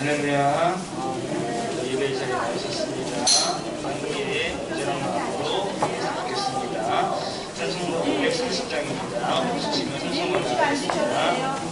할렐루야. 예배 자리에 나오셨습니다. 함께 이제는 마음으로 기도하겠습니다. 찬송가 530장입니다. 주시면 찬송을 하겠습니다.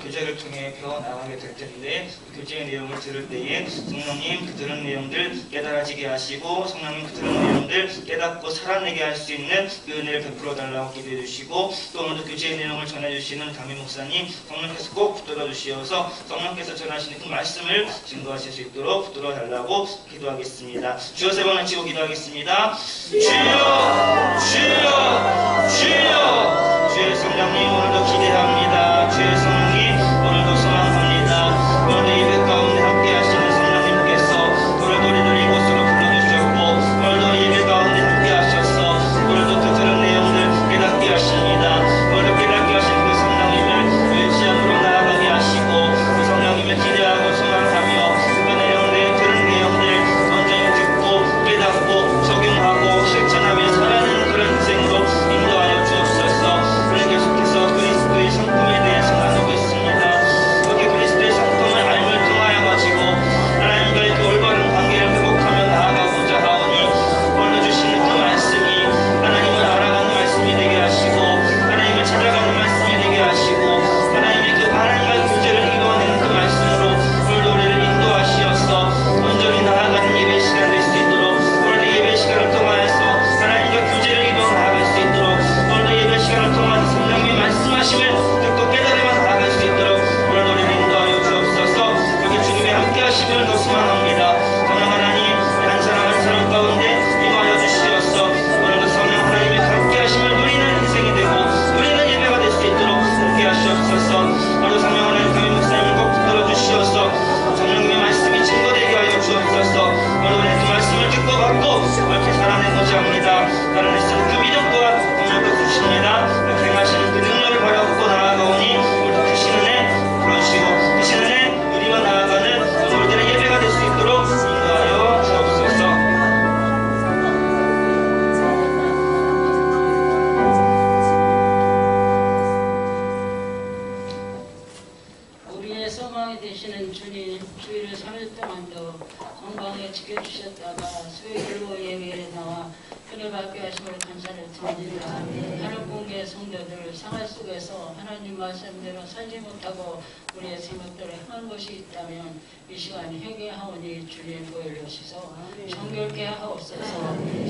교제를 통해 배워나가게 될 텐데 교제의 내용을 들을 때에 성령님 그 들은 내용들 깨달아지게 하시고 성령님 그 들은 내용들 깨닫고 살아내게 할 수 있는 그 은혜를 베풀어 달라고 기도해 주시고 또 오늘도 교제의 내용을 전해주시는 담임 목사님 성령께서 꼭 붙들어 주시어서 성령께서 전하시는 그 말씀을 증거하실 수 있도록 붙들어 달라고 기도하겠습니다. 주여 세 번 외치고 기도하겠습니다. 주여 주여 주여 주의 성령님 오늘도 기대합니다. 주의 성령님 오늘도 소망합니다. 오늘도 예배 가운데 함께 하시는 성령님께서 도리도리 이곳으로 불러주셨고 오늘도 예배 가운데 함께 하셔서 오늘도 그 들은 내용을 깨닫게 하십니다. 오늘도 깨닫게 하신 그 성령님을 외치함으로 나아가게 하시고 그 성령님을 기대하고 소망하며 그 내용들 들은 내용들 온전히 듣고 깨닫고 적용하고 실천하며 살아내는 그런 인생으로 인도하여 주옵소서. 오늘 계속해서 그리스도의 성품에 대해서 나누고 있습니다. 그렇게 그리스도의 성품을 알을 통하여 가지고 하나님과의 그 올바른 관계를 회복하며 나아가고자 하오니 오늘 주시는 그 말씀이 하나님을 알아가는 말씀이 되게 하시고 하나님을 찾아가는 말씀이 되게 하시고 하나님과의 교제를 이루어내는 그 말씀으로 오늘도 우리를 인도하시어서 온전히 나아가는 예배 시간 될 수 있도록 오늘도 예배 시간을 통하여서 하나님과 교제를 이루어 나아갈 수 있도록 오늘도 예배 시간을 통하여서 성령님이 말씀하심을 듣고 깨달으며 나아갈 수 있도록 오늘도 우리를 인도하여 주옵소서. 그렇게 주님의 함께 하심을 더 소망합니다. 성령 하나님 한 사람 한 사람 가운데 임하여 주시어서 오늘도 성령 하나님의 함께 하심을 누리는 인생이 되고 누리는 예배가 될 수 있도록 함께 하시옵소서. 오늘도 성령 하나님 담임 목사님을 꼭 붙들어 주시어서 성령님의 말씀이 증거되게 하여 주옵소서. 오늘 우리는 그 말씀을 듣고 받고 옳게 살아내고자 합니다. 다른 일은 그 믿음과 능력을 주십니다. 그렇게 행하시는 그 능력을 바라보고 나아가오니 오늘도 크신 은혜 불러주시고 크신 은혜 누리며 나아가는 오늘 우리들의 예배가 될 수 있도록 인도하여 주옵소서. 우리의 소망이 되시는 주님, 주일을 3일 동안도 건강에 지켜주셨다가 수요일로 예배에 나와 은혜 받게 하심을 감사를 드립니다. 하늘 공개 성도들 생활 속에서 하나님 말씀대로 살지 못하고 우리의 생각대로 행한 것이 있다면 이 시간 회개하오니 주님 보혈로 씻어 정결케 하옵소서.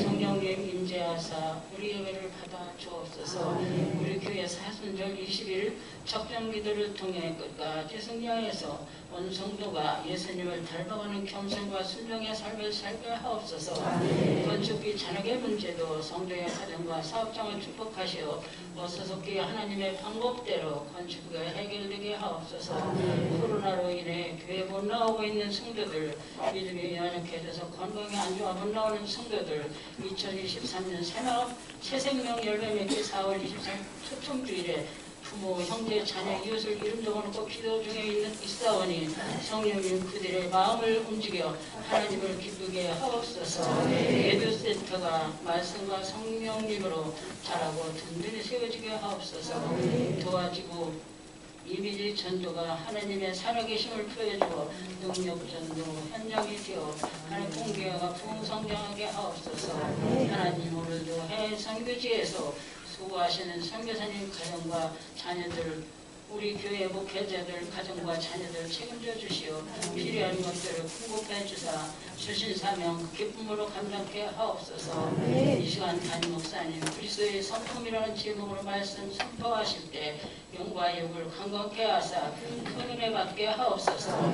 성령님 임재하사 우리 예배를 받아 주옵소서. 우리 교회 사순절 20일 적정기도를 통해 끝까지 승리하여서 온 성도가 예수님을 닮아가는 겸손과 순종의 삶을 살게 하옵소서. 건축비 잔액의 문제도 성도의 가정과 사업장을 축복하시어 소속기 하나님의 방법대로 건축비가 해결되게 하옵소서. 코로나로 인해 교회 못 나오고 있는 성도들, 믿음이 연약해져서 건강에 안 좋아 못 나오는 성도들, 2023년 새생명 열매 맺기 4월 23일 초청주일에 부모, 형제, 자녀, 이웃을 이름 적어놓고 기도 중에 있사오니 성령님 그들의 마음을 움직여 하나님을 기쁘게 하옵소서. 예배센터가 말씀과 성령님으로 자라고 든든히 세워지게 하옵소서. 도와지고 이미지 전도가 하나님의 살아계심을 표해주어 능력전도 현장이 되어 하나님 공개가 부흥성장하게 하옵소서. 하나님 오늘도 해외 선교지에서 수고하시는 선교사님 가정과 자녀들, 우리 교회 목회자들 가정과 자녀들 책임져 주시어 필요한 것들을 공급해 주사 주신 사명 기쁨으로 감당케 하옵소서. 이 시간 담임 목사님 그리스도의 성품이라는 제목으로 말씀 선포하실 때 영과 욕을 강건케 하사 큰 은혜 받게 하옵소서.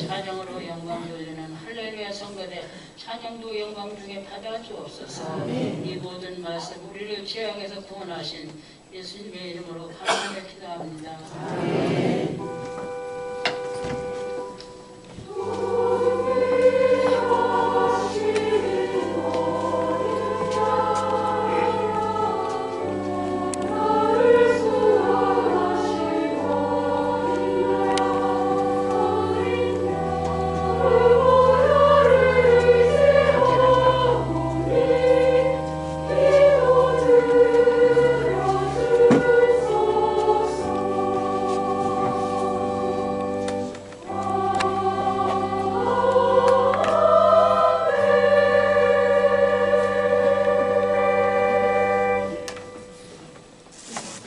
찬양으로 영광 돌리는 할렐루야 성가대 찬양도 영광 중에 받아 주옵소서. 이 모든 말씀 우리를 죄악에서 구원하신 예수님의 이름으로 감사를 기도합니다.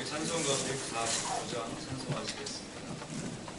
찬송가 145장 찬송하시겠습니다.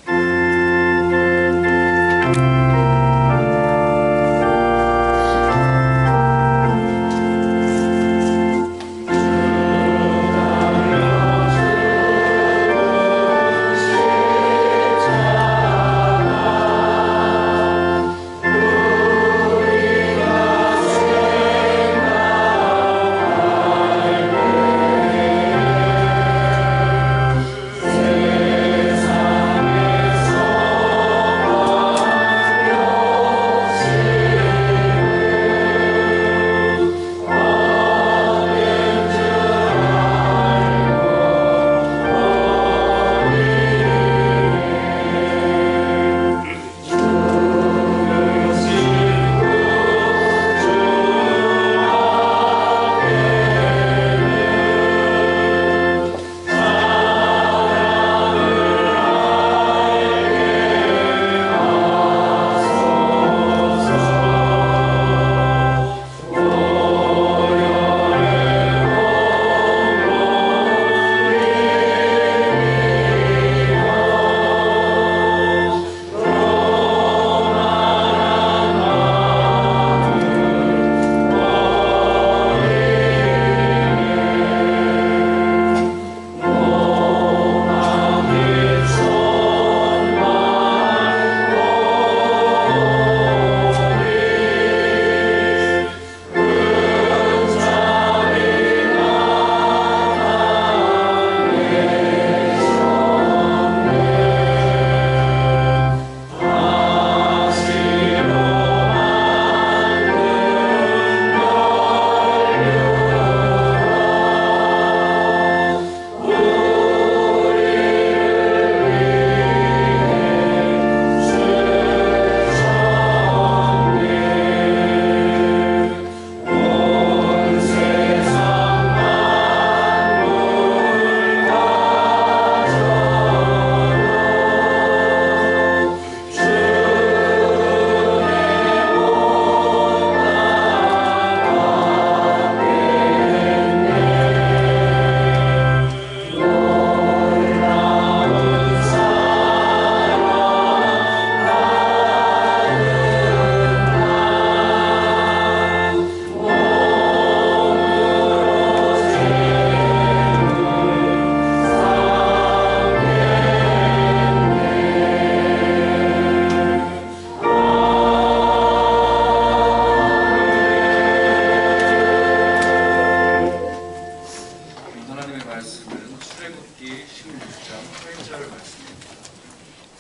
하나님의 말씀은 출애굽기 16장 8절 말씀입니다.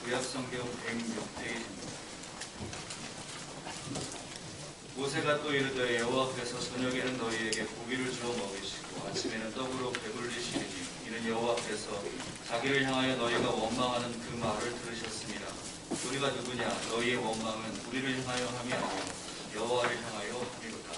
구약성경 106페이지입니다. 모세가 또 이르되 여호와께서 저녁에는 너희에게 고기를 주어 먹이시고 아침에는 떡으로 배불리시리니 이는 여호와께서 자기를 향하여 너희가 원망하는 그 말을 들으셨습니다. 우리가 누구냐? 너희의 원망은 우리를 향하여 함이 아니요 여호와를 향하여 함이로다.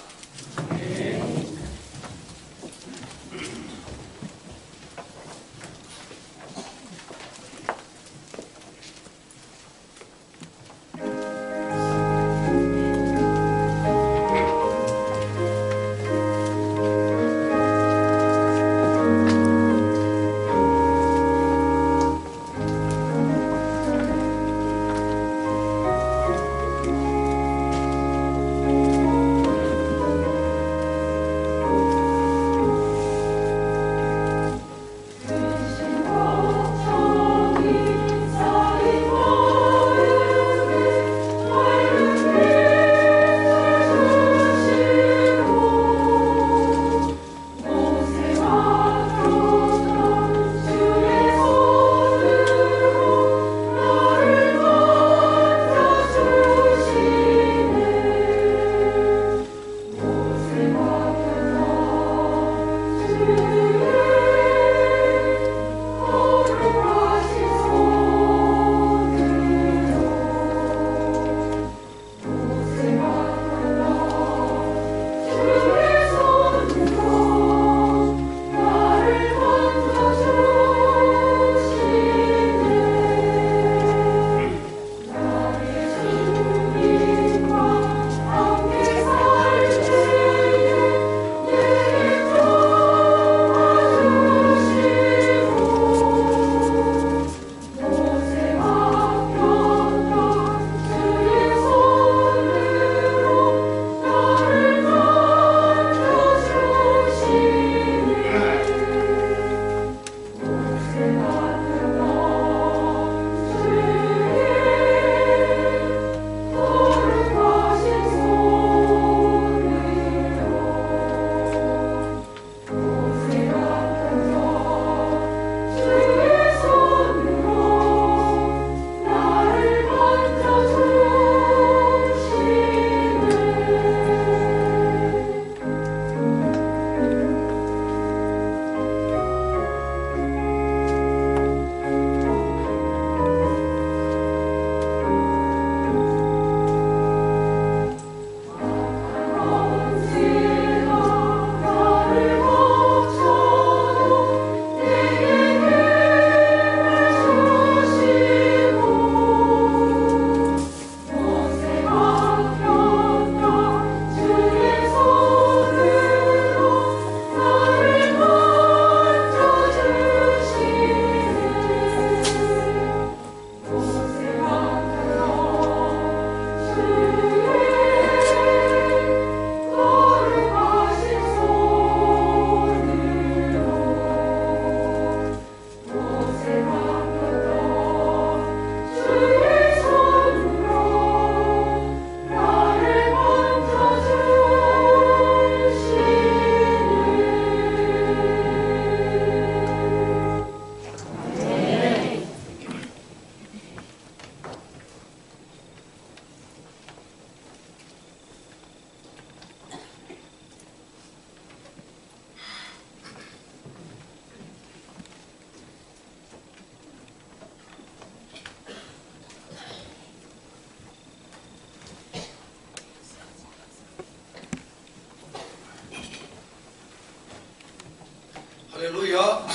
할렐루야.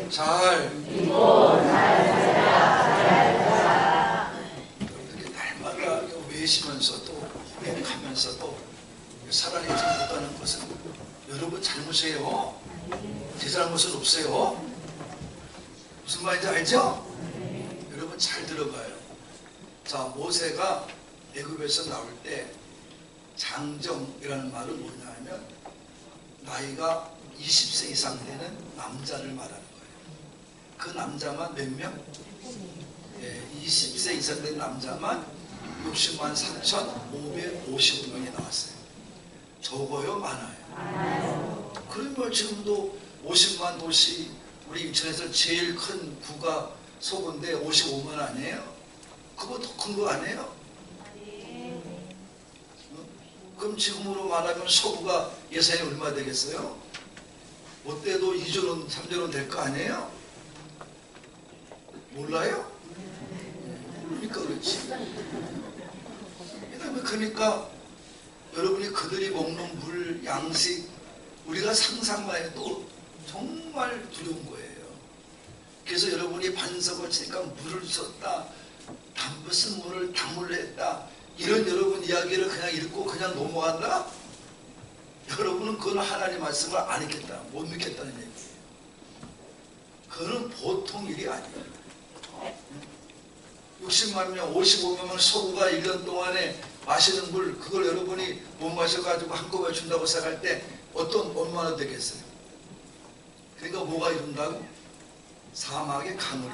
잘 이렇게 날마다 외시면서도 고백하면서도 살아내지 못하는 것은 여러분 잘못이에요. 제 잘못은 없어요. 무슨 말인지 알죠? 여러분 잘 들어봐요. 자, 모세가 애굽에서 나올 때 장정이라는 말은 뭐냐 하면 나이가 20세 이상 되는 남자를 말하는 거예요. 그 남자만 몇 명? 20세 이상 된 남자만 60만 3,555명이 나왔어요. 적어요? 많아요? 그러면 지금도 50만 도시, 우리 인천에서 제일 큰 구가 서구인데 55만 아니에요? 그거 더 큰 거 아니에요? 그럼 지금으로 말하면 서구가 예산이 얼마 되겠어요? 어때도 2조 원, 3조 원 될 거 아니에요? 몰라요? 그러니까 그렇지. 그러니까 여러분이 그들이 먹는 물, 양식, 우리가 상상만 해도 정말 두려운 거예요. 그래서 여러분이 반석을 치니까 물을 줬다, 무슨 물을 담물로 했다, 이런 여러분 이야기를 그냥 읽고 그냥 넘어간다? 여러분은 그건 하나님 말씀을 안 믿겠다, 못 믿겠다는 얘기예요. 그거는 보통 일이 아니에요. 60만 명, 55명 서구가 1년 동안에 마시는 물, 그걸 여러분이 못 마셔가지고 한꺼번에 준다고 생각할 때 얼마나 되겠어요? 그러니까 뭐가 이룬다고? 사막의 강을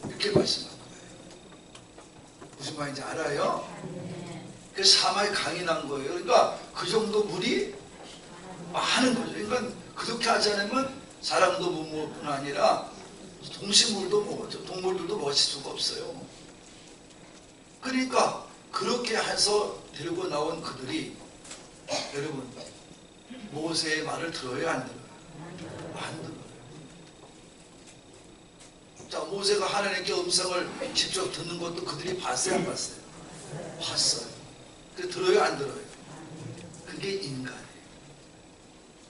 이렇게 말씀한 거예요. 무슨 말인지 알아요? 그 사막의 강이 난 거예요. 그러니까 그 정도 물이 많은 거죠. 그러니까 그렇게 하지 않으면 사람도 못 먹을 뿐 아니라 동식물도 먹었죠. 동물들도 먹을 수가 없어요. 그러니까 그렇게 해서 들고 나온 그들이 여러분 모세의 말을 들어요, 안 들어요? 안 들어요. 자, 모세가 하나님께 음성을 직접 듣는 것도 그들이 봤어요, 안 봤어요? 봤어요. 그 들어요, 안 들어요? 그게 인간이에요.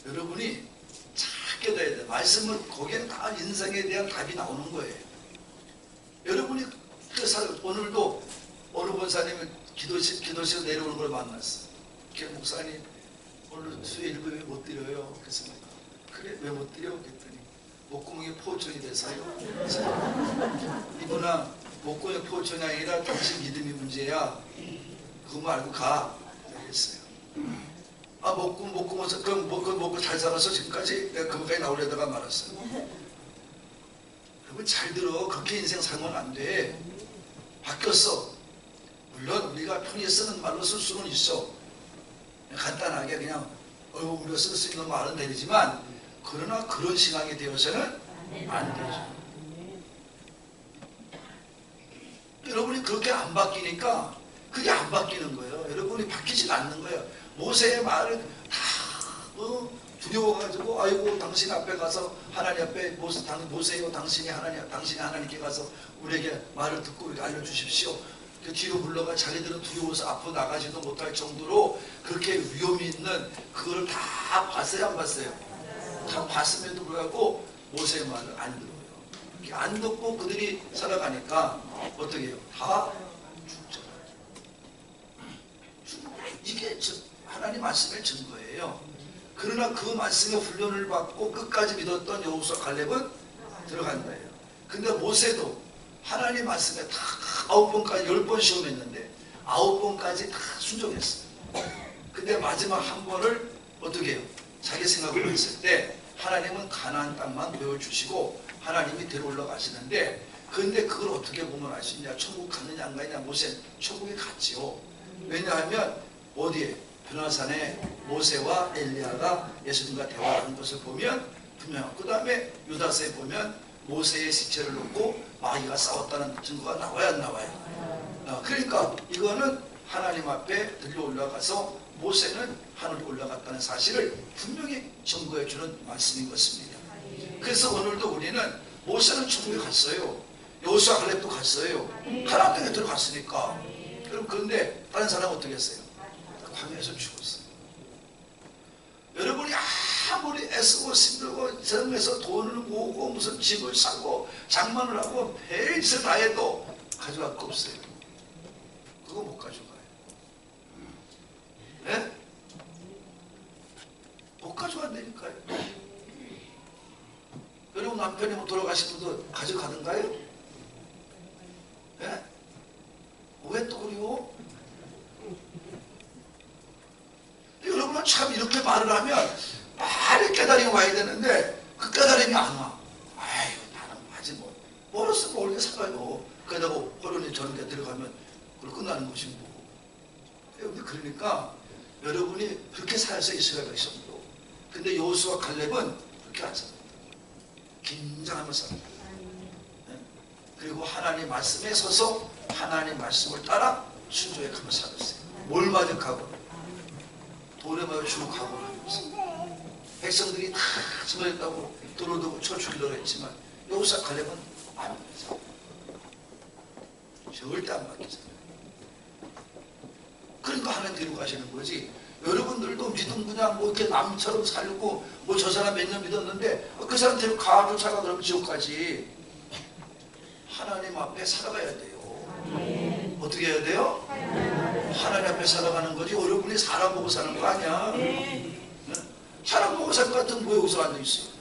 여러분이 잘 깨달아야 돼요. 말씀은 거기에는 다 인생에 대한 답이 나오는 거예요. 여러분이 오늘도 어느 권사님이 기도실에 내려오는 걸 만났어. 목사님 오늘 수요 일부에 못 드려요. 그래서 그래 왜 못 드려? 그랬더니 목구멍에 포천이 돼서요. 이분아 목구멍에 포천이 아니라 당신 믿음이 문제야. 그거 말고 가. 그랬어요. 아 목구멍에서 그럼 먹고 잘 살아서 지금까지 내가 그거까지 나오려다가 말았어요. 여러분 잘 들어. 그렇게 인생 살면 안 돼. 바뀌었어. 물론 우리가 편히 쓰는 말로 쓸 수는 있어. 간단하게 그냥 우리가 쓸 수 있는 말은 되지만 그러나 그런 신앙이 되어서는 안 되죠. 여러분이 그렇게 안 바뀌니까 그게 안 바뀌는 거예요. 여러분이 바뀌지 않는 거예요. 모세의 말을 다 두려워가지고 아이고 당신 앞에 가서 하나님 앞에 모세요 당신이 하나님께 가서 우리에게 말을 듣고 우리에게 알려주십시오. 그 뒤로 물러가 자기들은 두려워서 앞으로 나가지도 못할 정도로 그렇게 위험이 있는 그걸 다 봤어요, 안 봤어요? 다 봤음에도 불구하고 모세의 말을 안 들어요. 안 듣고 그들이 살아가니까 어떻게 해요? 다 죽죠. 이게 하나님 말씀의 증거예요. 그러나 그 말씀의 훈련을 받고 끝까지 믿었던 여호수아 갈렙은 들어간 거예요. 근데 모세도 하나님 말씀에 다 9번까지 10번 시험했는데 9번까지 다 순종했어요. 근데 마지막 한 번을 어떻게 해요? 자기 생각으로 했을 때 하나님은 가나안 땅만 보여주시고 하나님이 데려올라 가시는데 근데 그걸 어떻게 보면 알 수 있냐? 천국 갔느냐 안 가느냐? 모세 천국에 갔지요. 왜냐하면 어디에? 변화산에 모세와 엘리야가 예수님과 대화하는 것을 보면 분명하고 그 다음에 유다서에 보면 모세의 시체를 놓고 마귀가 싸웠다는 증거가 나와야 안 나와요? 그러니까 이거는 하나님 앞에 들려 올라가서 모세는 하늘에 올라갔다는 사실을 분명히 증거해 주는 말씀인 것입니다. 그래서 오늘도 우리는 모세는 천국에 갔어요. 여호수아 갈렙도 갔어요. 가나안 땅에 들어갔으니까. 그럼 그런데 다른 사람은 어떻게 했어요? 광야에서 죽었어요. 여러분이 아무리 애쓰고 힘들고 정에서 돈을 모으고 무슨 집을 사고 장만을 하고 별짓을 다 해도 가져갈 거 없어요. 그거 못 가져가요. 네? 못 가져간다니까요. 여러분 남편이 뭐 돌아가신 분도 가져가는가요? 네? 왜 또 그래요? 여러분은 참 이렇게 말을 하면 빨리 깨달음이 와야 되는데 그 깨달음이 안 와. 아유 나는 아직 멀었어 멀게 살아요. 그러다가 호련이 저런 데 들어가면 그걸 끝나는 것이 뭐고. 그러니까 여러분이 그렇게 살아서 이스라엘 백성도. 근데 여호수아 갈렙은 그렇게 안 살았다. 긴장하며 삽니다. 그리고 하나님 말씀에 서서 하나님 말씀을 따라 순종해 가며 살았어요. 뭘 맞을 각오로? 돌에 맞아 죽을 각오를 하면서. 백성들이 다 저랬다고 돌을 두고 쳐 죽이려고 했지만 여호수아 갈렙은 안 믿었어요. 절대 안 맡기잖아요. 그러니까 하나님 데리고 가시는 거지. 여러분들도 믿음 그냥 뭐 이렇게 남처럼 살고 뭐 저 사람 몇 년 믿었는데 그 사람 데리고 가도 차가 그러면 지옥 가지. 하나님 앞에 살아가야 돼요. 어떻게 해야 돼요? 하나님 앞에 살아가는 거지. 여러분이 사람 보고 사는 거 아니야. 사람 보고 살 것 같은 뭐 여기서 앉아있어요.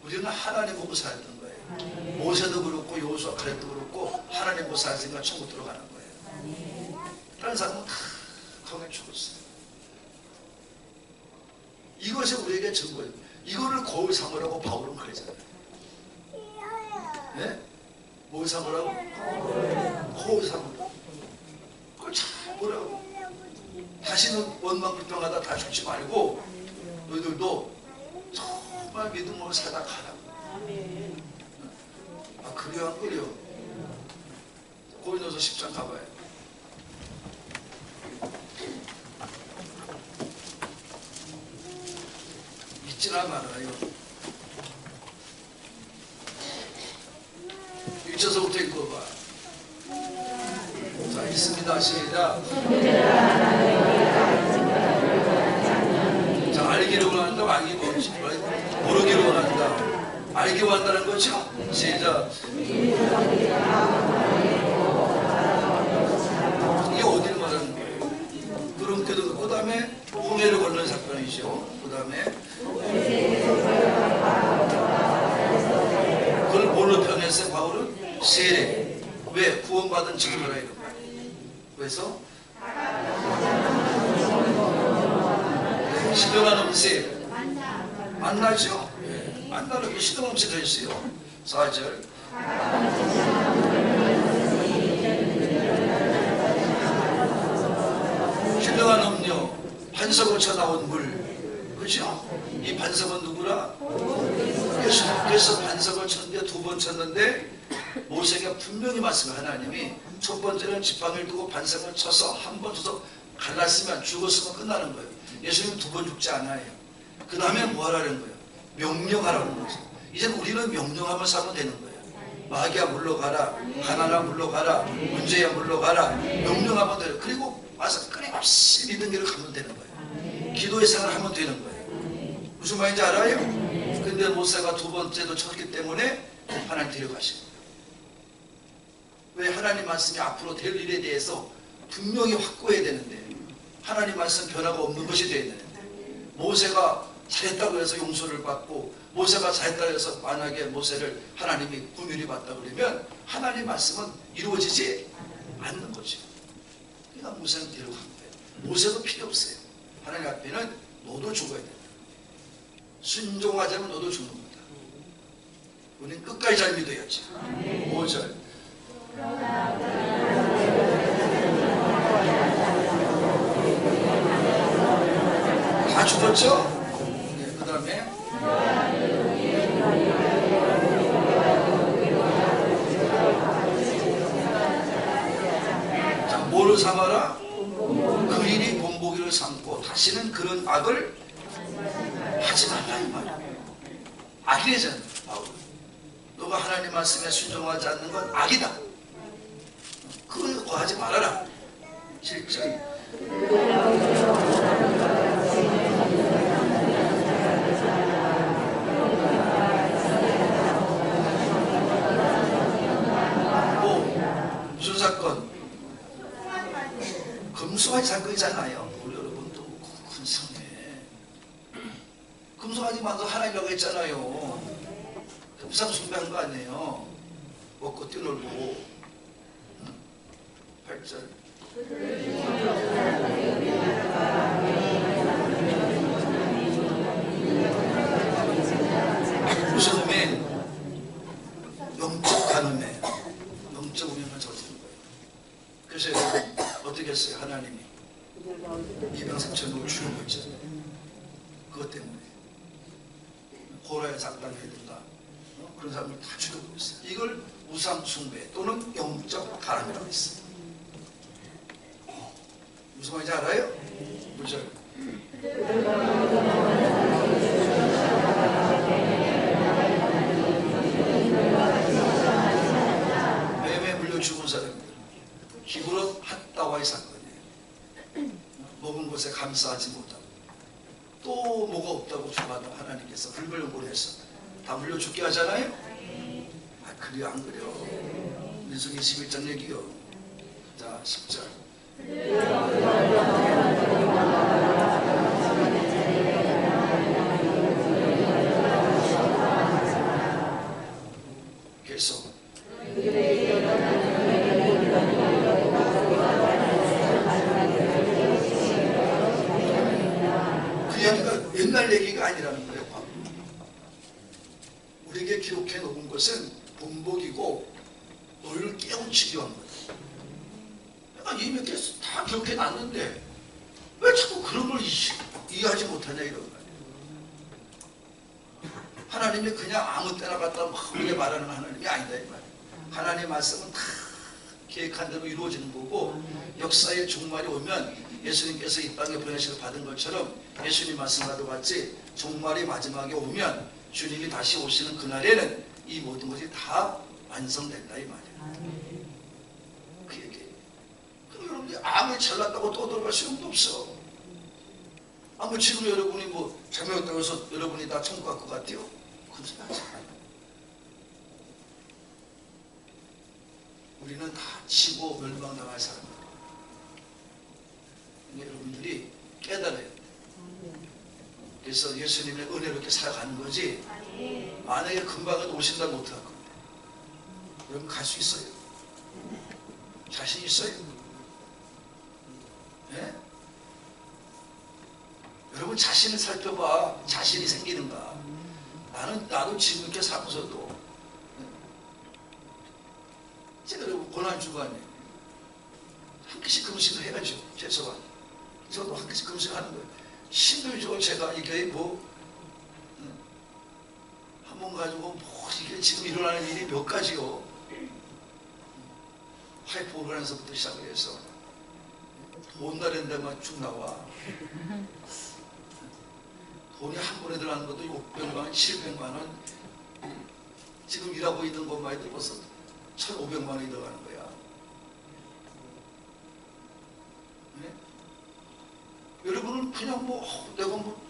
우리는 하나님 보고 살았던 거예요. 모세도 그렇고 여호수아 갈렙도 그렇고 하나님 보고 살았으니까 천국 들어가는 거예요. 다른 사람은 다 강에 죽었어요. 이것이 우리에게 증거예요. 이거를 거울 삼으라고 바울은 그러잖아요. 네? 뭘 삼으라고? 거울 삼으라고. 그걸 잘 보라고. 다시는 원망 불평하다 다 죽지 말고 너희들도 정말 믿음으로 살다 가라고. 아, 그래요 안 그래요? 고린도서 10장 가봐요. 믿지나 말아요. 1절서부터 읽어봐. 자, 있습니다. 시작. 자, 알기를 원한다. 알기 뭐지? 모르기를 원한다. 알기 원한다는 거죠? 시작. 이게 어디를 말하는 거예요? 그럼 그 다음에 홍해를 건넌 사건이죠. 그 다음에 그걸 뭘로 표현했어요? 바울은 세례. 왜? 구원받은 증거라 이런 거예요. 그래서 신령한 음세 만나죠? 만나는 게 신령한 음세 더 있어요. 4절 신령한 음료 반석으로 쳐나온 물. 그죠? 이 반석은 누구라? 예수님께서 반석을 쳤는데 두 번 쳤는데 모세가 분명히 말씀을 하나님이 첫 번째는 지팡이를 두고 반석을 쳐서 한 번 쳐서 갈랐으면 죽었으면 끝나는 거예요. 예수님은 두 번 죽지 않아요. 그 다음에 뭐 하라는 거예요? 명령하라는 거죠. 이제 우리는 명령하면 살면 되는 거예요. 마귀야 물러가라, 가나나 물러가라, 문제야 물러가라. 명령하면 돼요. 그리고 와서 끊임없이 믿는 길을 가면 되는 거예요. 기도의 생활을 하면 되는 거예요. 무슨 말인지 알아요? 근데 모세가 두 번째도 쳤기 때문에 하나님 데려가시는 거예요. 왜? 하나님 말씀이 앞으로 될 일에 대해서 분명히 확고해야 되는데 하나님 말씀 변화가 없는 것이 되어야 되는데 모세가 잘했다고 해서 용서를 받고 모세가 잘했다고 해서 만약에 모세를 하나님이 긍휼히 봤다 그러면 하나님 말씀은 이루어지지 않는 거죠. 그러니까 모세는 데려간 거예요. 모세도 필요 없어요. 하나님 앞에는 너도 죽어야 된다. 순종하자면 너도 죽는 거다. 우리는 끝까지 잘 믿어야지. 5절 다 죽었죠? 네, 그 다음에 자, 뭐를 삼아라? 그 일이 본보기를 삼고 다시는 그런 악을 하지 말라 이 말이야. 악이래잖아. 너가 하나님 말씀에 순종하지 않는 건 악이다. 그거 하지 말아라. 7절 무슨 사건? 금송아지 사건이잖아요. 우리 여러분도 큰 성에 금송아지 만서 하나님이라고 했잖아요. 우상 숭배한 거 아니에요. 먹고 뛰놀고. 8절 무슨 음에? 영적 간음에 영적 음행을 저지른 거예요. 그래서 여러분 어떻게 했어요? 하나님이 2명 3천 명을 죽인 거 있잖아요. 그것 때문에 고라에 작당해든가 그런 사람을 다 죽여보고 있어요. 이걸 우상 숭배 또는 영적 가람이라고 했어요. 무슨 말인지 알아요? 무절. 매매 물려 죽은 사람들, 히브론 핫다와의 사건이에요. 먹은 것에 감사하지 못하고 또 뭐가 없다고 주마다 하나님께서 불벌용고해서 다 물려 죽게 하잖아요. 아, 그래요 안 그래요? 민수기 11장 얘기요. 자 10절. 계속. 그 얘기가 옛날 얘기가 아니라는 거예요. 우리에게 기록해 놓은 것은 본복이고 너희를 깨우치기 위한 거예요. 내가 이미 몇 개 다 기록해 놨는데 왜 자꾸 그런 걸 이해하지 못하냐 이런 거예요. 하나님이 그냥 아무 때나 갖다 막 말하는 하나님이 아니다 이 말이에요. 하나님의 말씀은 다 계획한 대로 이루어지는 거고 역사의 종말이 오면 예수님께서 이 땅에 보내심을 받은 것처럼 예수님 말씀과도 같이 종말이 마지막에 오면 주님이 다시 오시는 그날에는 이 모든 것이 다 완성된다 이 말이에요. 그 얘기예요. 그럼 여러분들이 아무리 잘났다고 떠들어갈 수용도 없어. 아무 지금 여러분이 뭐 잘못했다고 해서 여러분이 다 천국 갈 것 같아요? 그런 소리 하지 않아요. 우리는 다 치고 멸망당할 사람이에요. 여러분들이 깨달아요. 그래서 예수님의 은혜로 이렇게 살아가는 거지 만약에 금방은 오신다 못할 겁니다. 여러분 갈 수 있어요? 자신 있어요? 네? 여러분 자신을 살펴봐. 자신이 생기는가? 나도 지금 이렇게 살고서도 제가 여러분 고난주간에 한 개씩 금식을 해야죠. 최소한 저도 한 개씩 금식하는 거예요. 힘들죠. 제가 이게 뭐 한 번 가지고 뭐 이게 지금 일어나는 일이 몇 가지요. 화이프 오르간에서부터 시작을 해서 온다는 데만 쭉 나와. 돈이 한 번에 들어가는 것도 600만 원, 700만 원. 지금 일하고 있는 것만 해도 벌써 1,500만 원이 들어가는 거야. 네? 여러분은 그냥 뭐 내가 뭐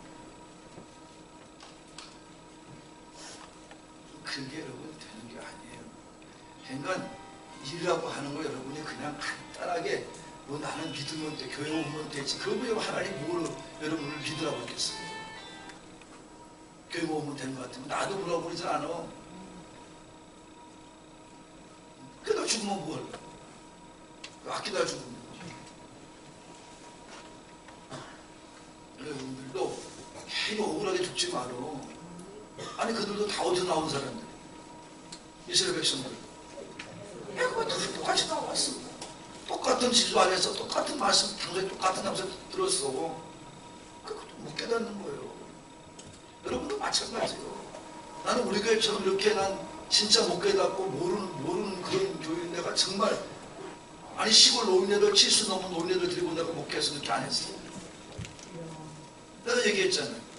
그게 여러분 되는 게 아니에요. 그러니까 일이라고 하는 거 여러분이 그냥 간단하게 뭐 나는 믿으면 돼, 교회 오면 되지. 그러면 하나님 뭘 여러분을 믿으라고 했겠어요. 교회 오면 되는 것 같으면 나도 물어보지 않아. 그러다 죽으면 뭘? 아끼다 죽으면 여러분들도 괜히 억울하게 죽지 마라. 아니 그들도 다 어디서 나온 사람들? 이스라엘 백성들. 그거 다 똑같이 나왔어. 똑같은 지주 안에서 똑같은 말씀, 당연히 똑같은 말씀 들었어. 그것도 못 깨닫는 거예요. 여러분도 마찬가지예요. 나는 우리 교회처럼 이렇게 난 진짜 못 깨닫고 모르는 그런 교회 내가 정말 아니 시골 노인네들 70 넘은 노인네들 데리고 내가 목회해서 그렇게 안 했어. 내가 얘기했잖아요.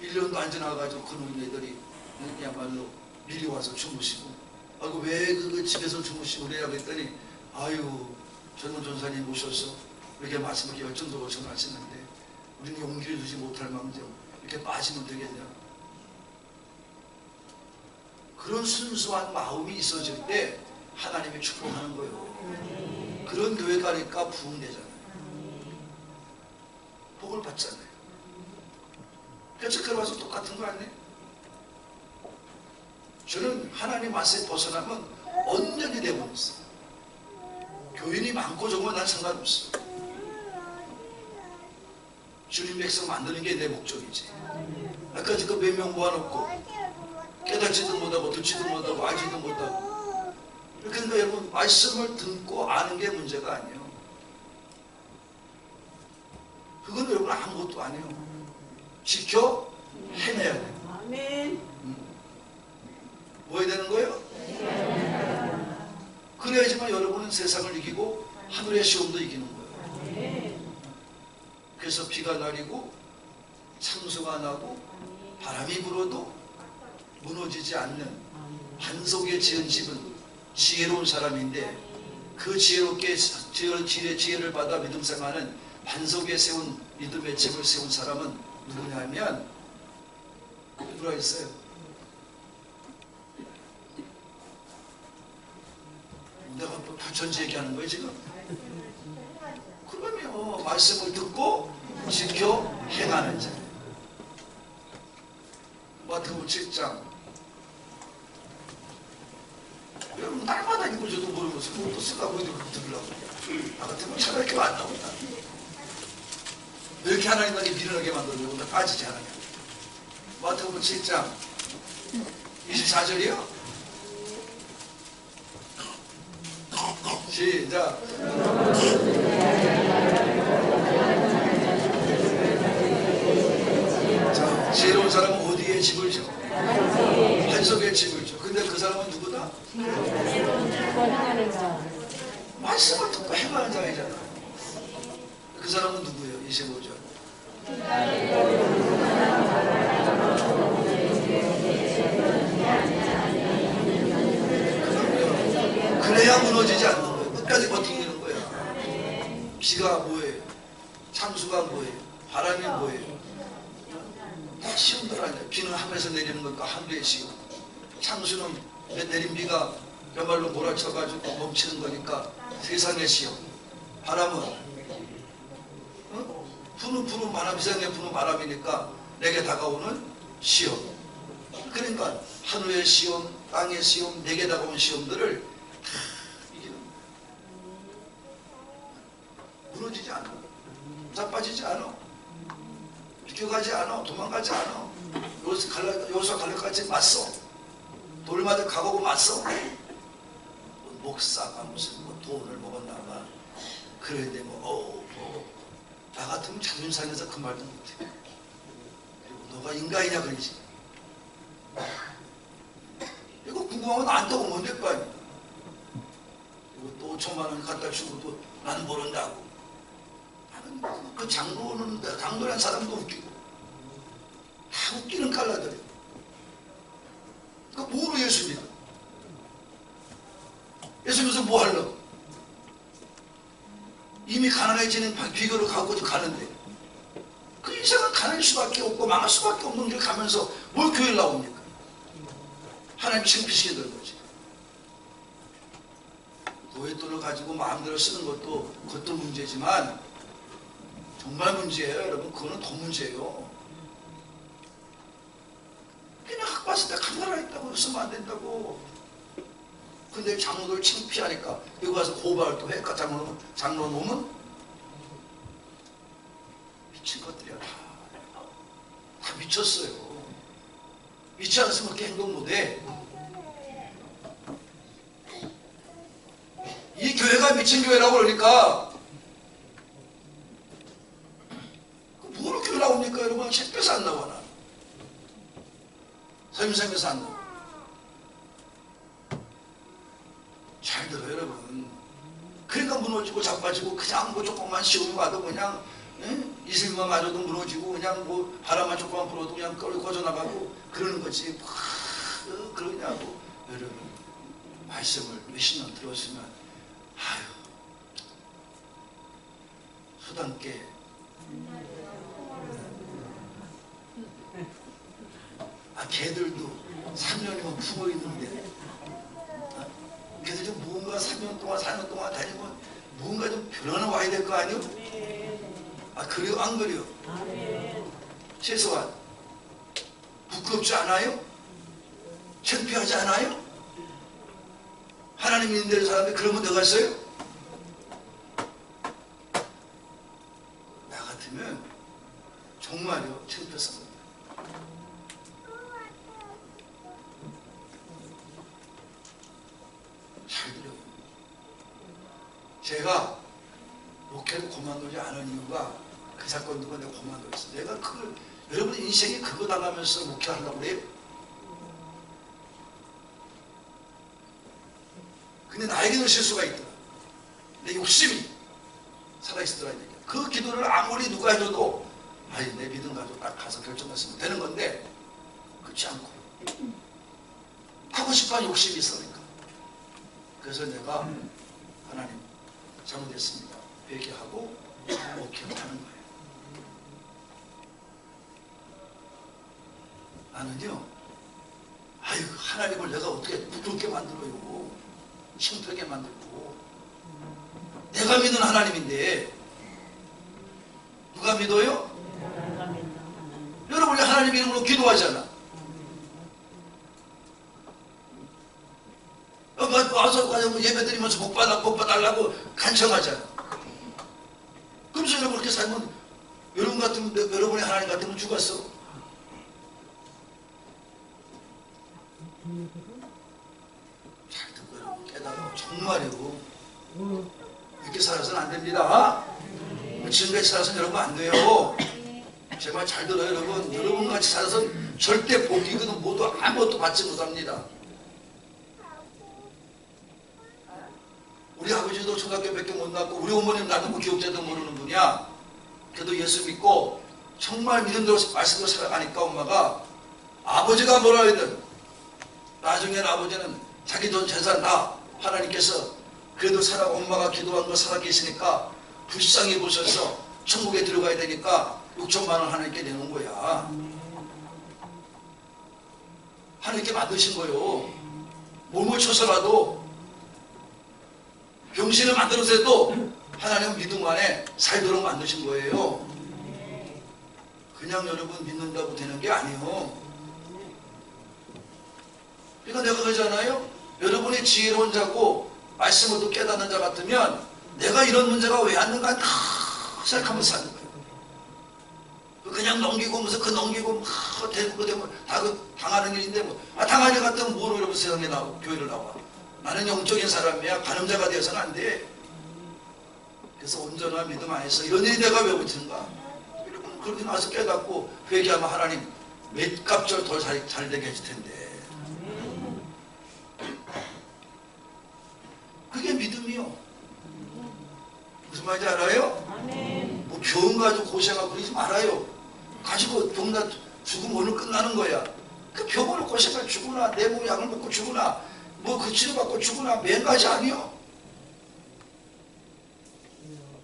1년도 안 지나가지고 그 노인네들이 그야말로 미리 와서 주무시고 아이고 왜 그 집에서 주무시고 그래야 그랬더니 아유 젊은 전사님 오셔서 이렇게 말씀을 열정적으로 전하시는데 우리는 용기를 주지 못할 망정 이렇게 빠지면 되겠냐. 그런 순수한 마음이 있어질 때 하나님이 축복하는 거예요. 그런 교회 가니까 부흥되잖아요. 복을 받잖아요. 해석해 와서 똑같은 거 아니에요? 저는 하나님 말씀에 벗어나면 언년이 되어버렸어요. 교인이 많고 적으면 난 상관없어. 주님 백성 만드는 게 내 목적이지. 아까 지금 몇 명 모아놓고 깨닫지도 못하고 듣지도 못하고 알지도 못하고 그러니까 여러분 말씀을 듣고 아는 게 문제가 아니에요. 그건 여러분 아무것도 아니에요. 지켜 헤매 아멘. 뭐 해야 되는 거예요? 그래야지만 여러분은 세상을 이기고 하늘의 시험도 이기는 거예요. 그래서 비가 내리고 창수가 나고 바람이 불어도 무너지지 않는 반석에 지은 집은 지혜로운 사람인데, 그 지혜롭게 지혜를 받아 믿음 생활하는 반석에 세운 믿음의 집을 세운 사람은 누구냐면 누가 있어요? 내가 뭐 부천지 얘기하는 거예요 지금? 그러면 말씀을 듣고 지켜 행하는 자. 마태복음 7장. 여러분 날마다 이걸 저도 모르면서 그것도 쓰라고 들으려고. 나 같으면 차라리 이렇게 안 나온다. 왜 이렇게 하나님 나를 미련하게 만들려고 나 빠지지 않아요. 마태복음 7장 24절이요. 시작. 자, 지혜로운 사람은 어디에 집을 져? 반석에 집을 져. 근데 그 사람은 누구다? 말씀을 듣고 행하는 자이잖아. 그 사람은 누구예요? 25절. 그래야 무너지지 않는 거예요. 끝까지 버티는 거야. 비가 뭐예요? 창수가 뭐예요? 바람이 뭐예요? 다 시험들 아니야. 비는 하늘에서 내리는 것과 하늘의 시험. 창수는 내린 비가 그야말로 몰아쳐가지고 멈추는 거니까 세상의 시험. 바람은 부는 바람, 세상에 부는 바람이니까 내게 다가오는 시험. 그러니까 하늘의 시험, 땅의 시험, 내게 다가오는 시험들을 다 이기는 거야. 무너지지 않아. 자빠지지 않아. 비켜가지 않아. 도망가지 않아. 여기서 갈래까지 맞서. 돌마다 가보고 맞서. 목사가 무슨 뭐 돈을 먹었나봐. 그런데 나 같으면 자존심 상해서 그 말도 못해. 그리고 너가 인간이냐 그러지. 이거 궁금하면 나한테 오면 될 거 아니야. 그리고 또 5천만 원 갖다 주고 또 나는 모른다고. 나는 그 장로란 사람도 웃기고 다 웃기는 깔라들이. 그 뭐로 예수 믿어? 예수 믿어서 뭐 하려고? 이미 가난해지는 비결을 갖고 가는데 그 인생은 가난할 수밖에 없고 망할 수밖에 없는 길 가면서 뭘 교회를 나옵니까? 하나님 창피시게 될 거지. 노예돈을 가지고 마음대로 쓰는 그것도 문제지만 정말 문제예요 여러분. 그거는 더 문제예요. 그냥 학 봤을 때 카메라 있다고 쓰면 안 된다고. 근데 장로들 창피하니까 여기 와서 고발을 또 해. 장로 놈은 미친 것들이야. 다 미쳤어요. 미치 않았으면 그렇게 행동 못해. 이 교회가 미친 교회라고 그러니까 뭐로 교회 나옵니까 여러분? 책에서 안 나와. 나 선생님에서 안 나와. 잘 들어요 여러분. 그러니까 무너지고 자빠지고 그냥 뭐 조금만 시험이 와도 그냥 이슬만 맞아도 무너지고 그냥 뭐 바람만 조금만 불어도 그냥 꺼져나가고 그러는 거지. 그러냐고. 여러분 말씀을 몇십 년 들었으면 아유 수단께 걔들도 3년이면 품어있는데 그래서 좀 뭔가 3년 동안 4년 동안 다니면 뭔가 좀 변화는 와야 될 거 아니요? 그래요? 안 그래요? 최소한 부끄럽지 않아요? 창피하지 않아요? 하나님 믿는 데는 사람이 그러면 내가 있어요? 나 같으면 정말요 창피했습니다. 잘 들어요. 제가 목회를 그만두지 않은 이유가 그 사건 두고 내가 그만두었어. 내가 그걸 여러분 인생이 그거 당하면서 목회하려고 그래요? 근데 나에게는 실수가 있더라. 내 욕심이 살아있더라. 그 기도를 아무리 누가 해줘도 아이 내 믿음 가지고 딱 가서 결정했으면 되는 건데 그렇지 않고 하고 싶은 욕심이 있으니까. 그래서 내가 하나님 잘못했습니다. 회개하고 목회를 하는 거예요. 나는요, 아유 하나님을 내가 어떻게 부끄럽게 만들어요. 창피하게 만들고. 내가 믿는 하나님인데 누가 믿어요? 여러분이 하나님 이름으로 기도하잖아. 와서 예배 드리면서 복 받달라고 간청하잖아. 그러면서 여러분 그렇게 살면 여러분이 하나님 같으면 죽었어. 잘 듣고 여러분 깨달아. 정말이고 이렇게 살아서는 안 됩니다. 지금까지 살아서는 여러분 안 돼요. 제 말 잘 들어요 여러분. 여러분같이 살아서는 절대 복이거든 모두 아무것도 받지 못합니다. 우리 아버지도 초등학교밖에 못 나왔고 우리 어머님 나도 기억자도 모르는 분이야. 그래도 예수 믿고 정말 믿은 대로 말씀대로 살아가니까 엄마가 아버지가 뭐라 하든 나중에는 아버지는 자기 돈 재산 다 하나님께서 그래도 엄마가 기도한 거 살아계시니까 불쌍히 보셔서 천국에 들어가야 되니까 6천만 원 하나님께 내놓은 거야. 하나님께 만드신 거요. 몸을 쳐서라도 병신을 만들어서 해도 하나님은 믿음 안에 살도록 만드신 거예요. 그냥 여러분 믿는다고 되는 게 아니에요. 그러니까 내가 그러잖아요. 여러분이 지혜로운 자고 말씀을 또 깨닫는 자 같으면 내가 이런 문제가 왜 왔는가 다 생각하면서 사는 거예요. 그냥 넘기고 무슨 그 넘기고 막 되고 그 되고 다 그 당하는 일인데 뭐 당하는 일 같으면 뭐로 여러분 세상에 나와 교회를 나와. 나는 영적인 사람이야. 간음자가 되어서는 안 돼. 그래서 온전한 믿음 안에서 이런 일이 내가 왜 붙는가. 여러분 그렇게 나서 깨닫고 회개하면 하나님 몇 갑절 더 잘 되게 해줄 텐데. 그게 믿음이요. 무슨 말인지 알아요? 뭐 병 가지고 고생하고 그러지 말아요. 가지고 병나 죽으면 오늘 끝나는 거야. 그 병으로 고생하고 죽으나 내 몸 약을 먹고 죽으나 뭐 그 치료받고 죽으나 맨가지 아니요.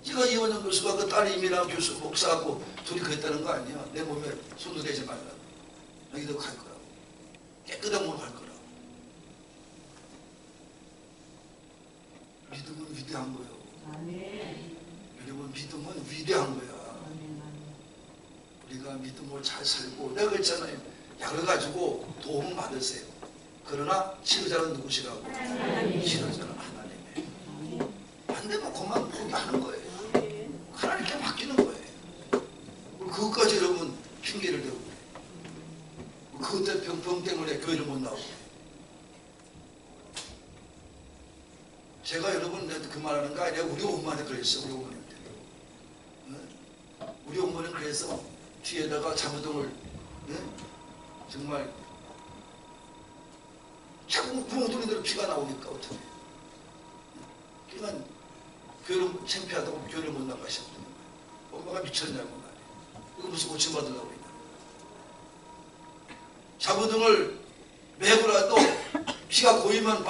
네가 이원영 교수가 그 딸이 이민아 교수 목사하고 둘이 그랬다는 거 아니야. 내 몸에 손도 대지 말라고. 여기도 갈 거라고. 깨끗한 몸으로 갈 거라고. 믿음은 위대한 거예요. 여러분 믿음은 위대한 거야. 우리가 믿음으로 잘 살고 내가 그랬잖아요. 약을 가지고 도움을 받으세요. 그러나 치료자는 누구시라고? 치료자는 하나님이에요. 안 되면 그만 포기하는 거예요. 하나님께 맡기는 거예요. 그것까지 여러분 핑계를 대고 그것 때문에 병 때문에 교회를 못 나오고. 제가 여러분한테 그 말하는 거 아니라 우리 엄마한테 그랬어요. 우리 어머니한테. 우리 어머니는 그래서 뒤에다가 자부동을 정말 자꾸 구멍 뚫린 대로 피가 나오니까 어떡해. 그러니까 교회를 창피하다고 교회를 못 나가셨더니 엄마가 미쳤냐고 말이야. 이거 무슨 고침받으려고 있냐. 자부등을 매고라도 피가 고이면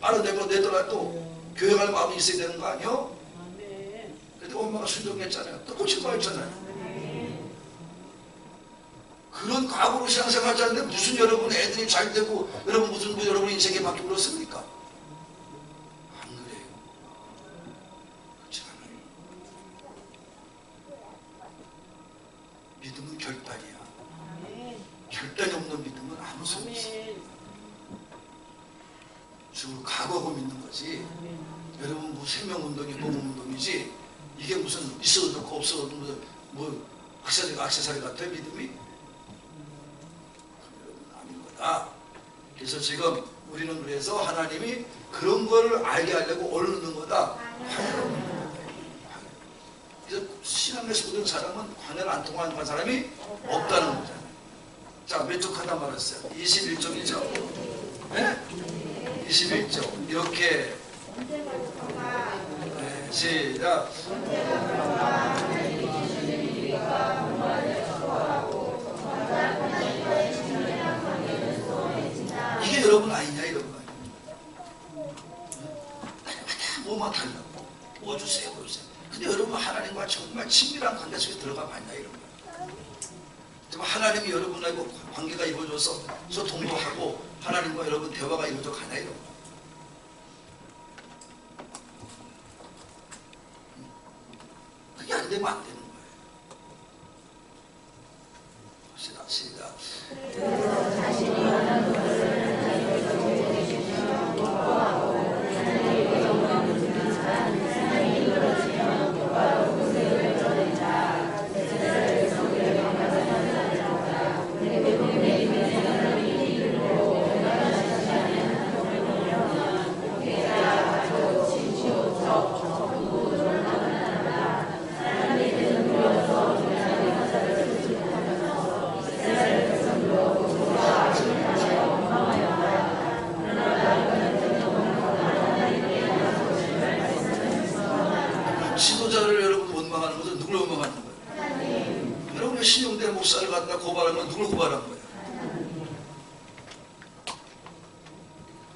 빨아내더라도 교회 갈 마음이 있어야 되는 거 아니요? 그래도 엄마가 순종했잖아요. 또 고침받았잖아요. 그런 각오로 신앙생활 하는데 무슨 여러분 애들이 잘 되고 여러분 무슨 여러분 인생이 바뀌고 그렇습니까? 안 그래요. 그렇지 않아요. 믿음은 결단이야. 결단이 없는 믿음은 아무 소용 없어. 주로 각오하고 믿는 거지. 여러분 뭐 생명운동이 노무운동이지 이게 무슨 있어도 좋고 없어도 무슨 뭐 액세서리 같아 믿음이? 그래서 지금 우리는 그래서 하나님이 그런 거를 알게 하려고 얼른 넣는 거다. 그래서 신앙 신앙에서 모든 사람은 관계를 안 통하는 사람이 없다는 거잖아요. 자, 몇 쪽 하다 말았어요? 21쪽이죠? 네? 21쪽. 이렇게. 네, 시작. 이게 여러분 아니냐, 여러분 아니냐. 뭐만 달라고. 뭐 주세요, 뭐 주세요. 근데 여러분 하나님과 정말 친밀한 관계 속에 들어가 봤냐, 이런 거예요. 정말 하나님이 여러분하고 관계가 이루어져서 동거하고 하나님과 여러분 대화가 이루어져 가냐, 이런 거예요. 그게 안 되면 안 되는 거예요. 시작. 지도자를 여러분 원망하는 것은 누굴 원망하는 거예요? 여러분의 신용대 목사를 갖다 고발하면 누굴 고발한 거예요?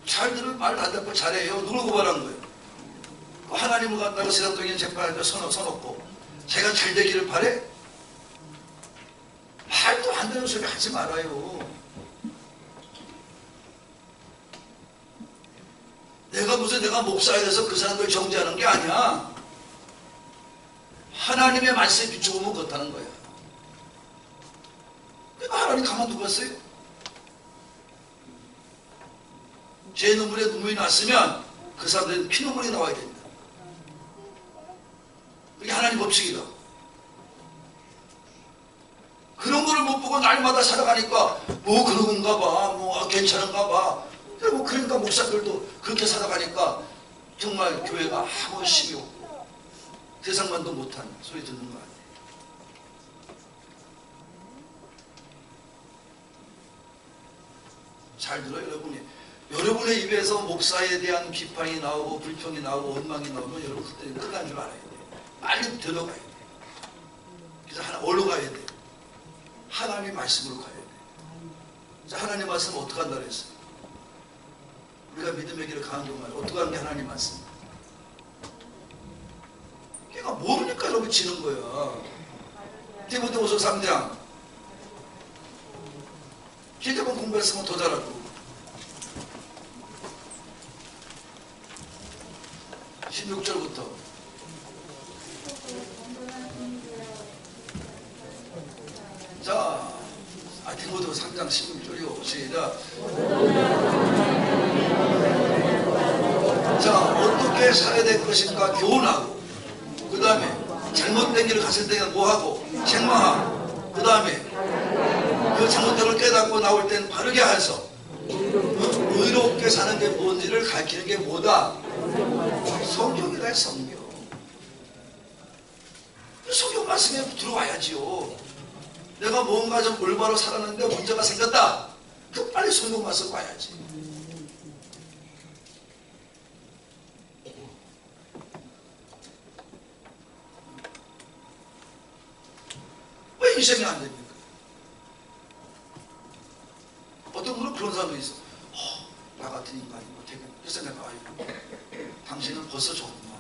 잘 들으면 말 안 듣고 잘해요. 누굴 고발한 거예요? 하나님을 갖다가 세상적인 재판에 서놓고 제가 잘 되기를 바래? 말도 안 되는 소리 하지 말아요. 내가 목사에 대해서 그 사람들 정죄하는 게 아니야. 하나님의 말씀에 비춰보면 그렇다는 거야. 그러니까 하나님 가만두고 갔어요. 제 눈물에 눈물이 났으면 그 사람들은 피눈물이 나와야 된다. 그게 하나님 법칙이다. 그런 거를 못 보고 날마다 살아가니까 뭐 그런가 봐, 뭐 괜찮은가 봐. 그러니까 목사들도 그렇게 살아가니까 정말 교회가 아무 힘이 없고 세상만도 못한 소리 듣는 거 아니에요. 잘 들어요, 여러분이. 여러분의 입에서 목사에 대한 비판이 나오고 불평이 나오고 원망이 나오면 여러분 그때 끝난 줄 알아야 돼요. 빨리 들어가야 돼요. 그래서 어디로 가야 돼요? 하나님의 말씀으로 가야 돼요. 자, 하나님의 말씀은 어떻게 한다 그랬어요? 우리가 믿음의 길을 가는 동안 어떻게 하는 게 하나님 말씀? 걔가 모르니까 이렇게 지는 거야. 디모데후서 3장. 기대본 공부했으면 더 잘하고. 16절부터. 자, 디모데후서 3장 16절이요. 시작. 자, 어떻게 살아야 될 것인가 교훈하고, 그 다음에 잘못된 길을 갔을 때는 뭐하고 책망하고, 그 다음에 그 잘못된 걸 깨닫고 나올 때는 바르게 해서 의롭게 사는 게 뭔지를 가르치는 게 뭐다? 성경이다. 성경. 성경 말씀에 들어와야지요. 내가 뭔가 좀 올바로 살았는데 문제가 생겼다. 그 빨리 성경 말씀 봐야지. 왜 인생이 안 됩니까? 어떤 분은 그런 사람도 있어. 나 같은 인간이고 되게 그래서 내가 아이고 당신은 벌써 좋구만.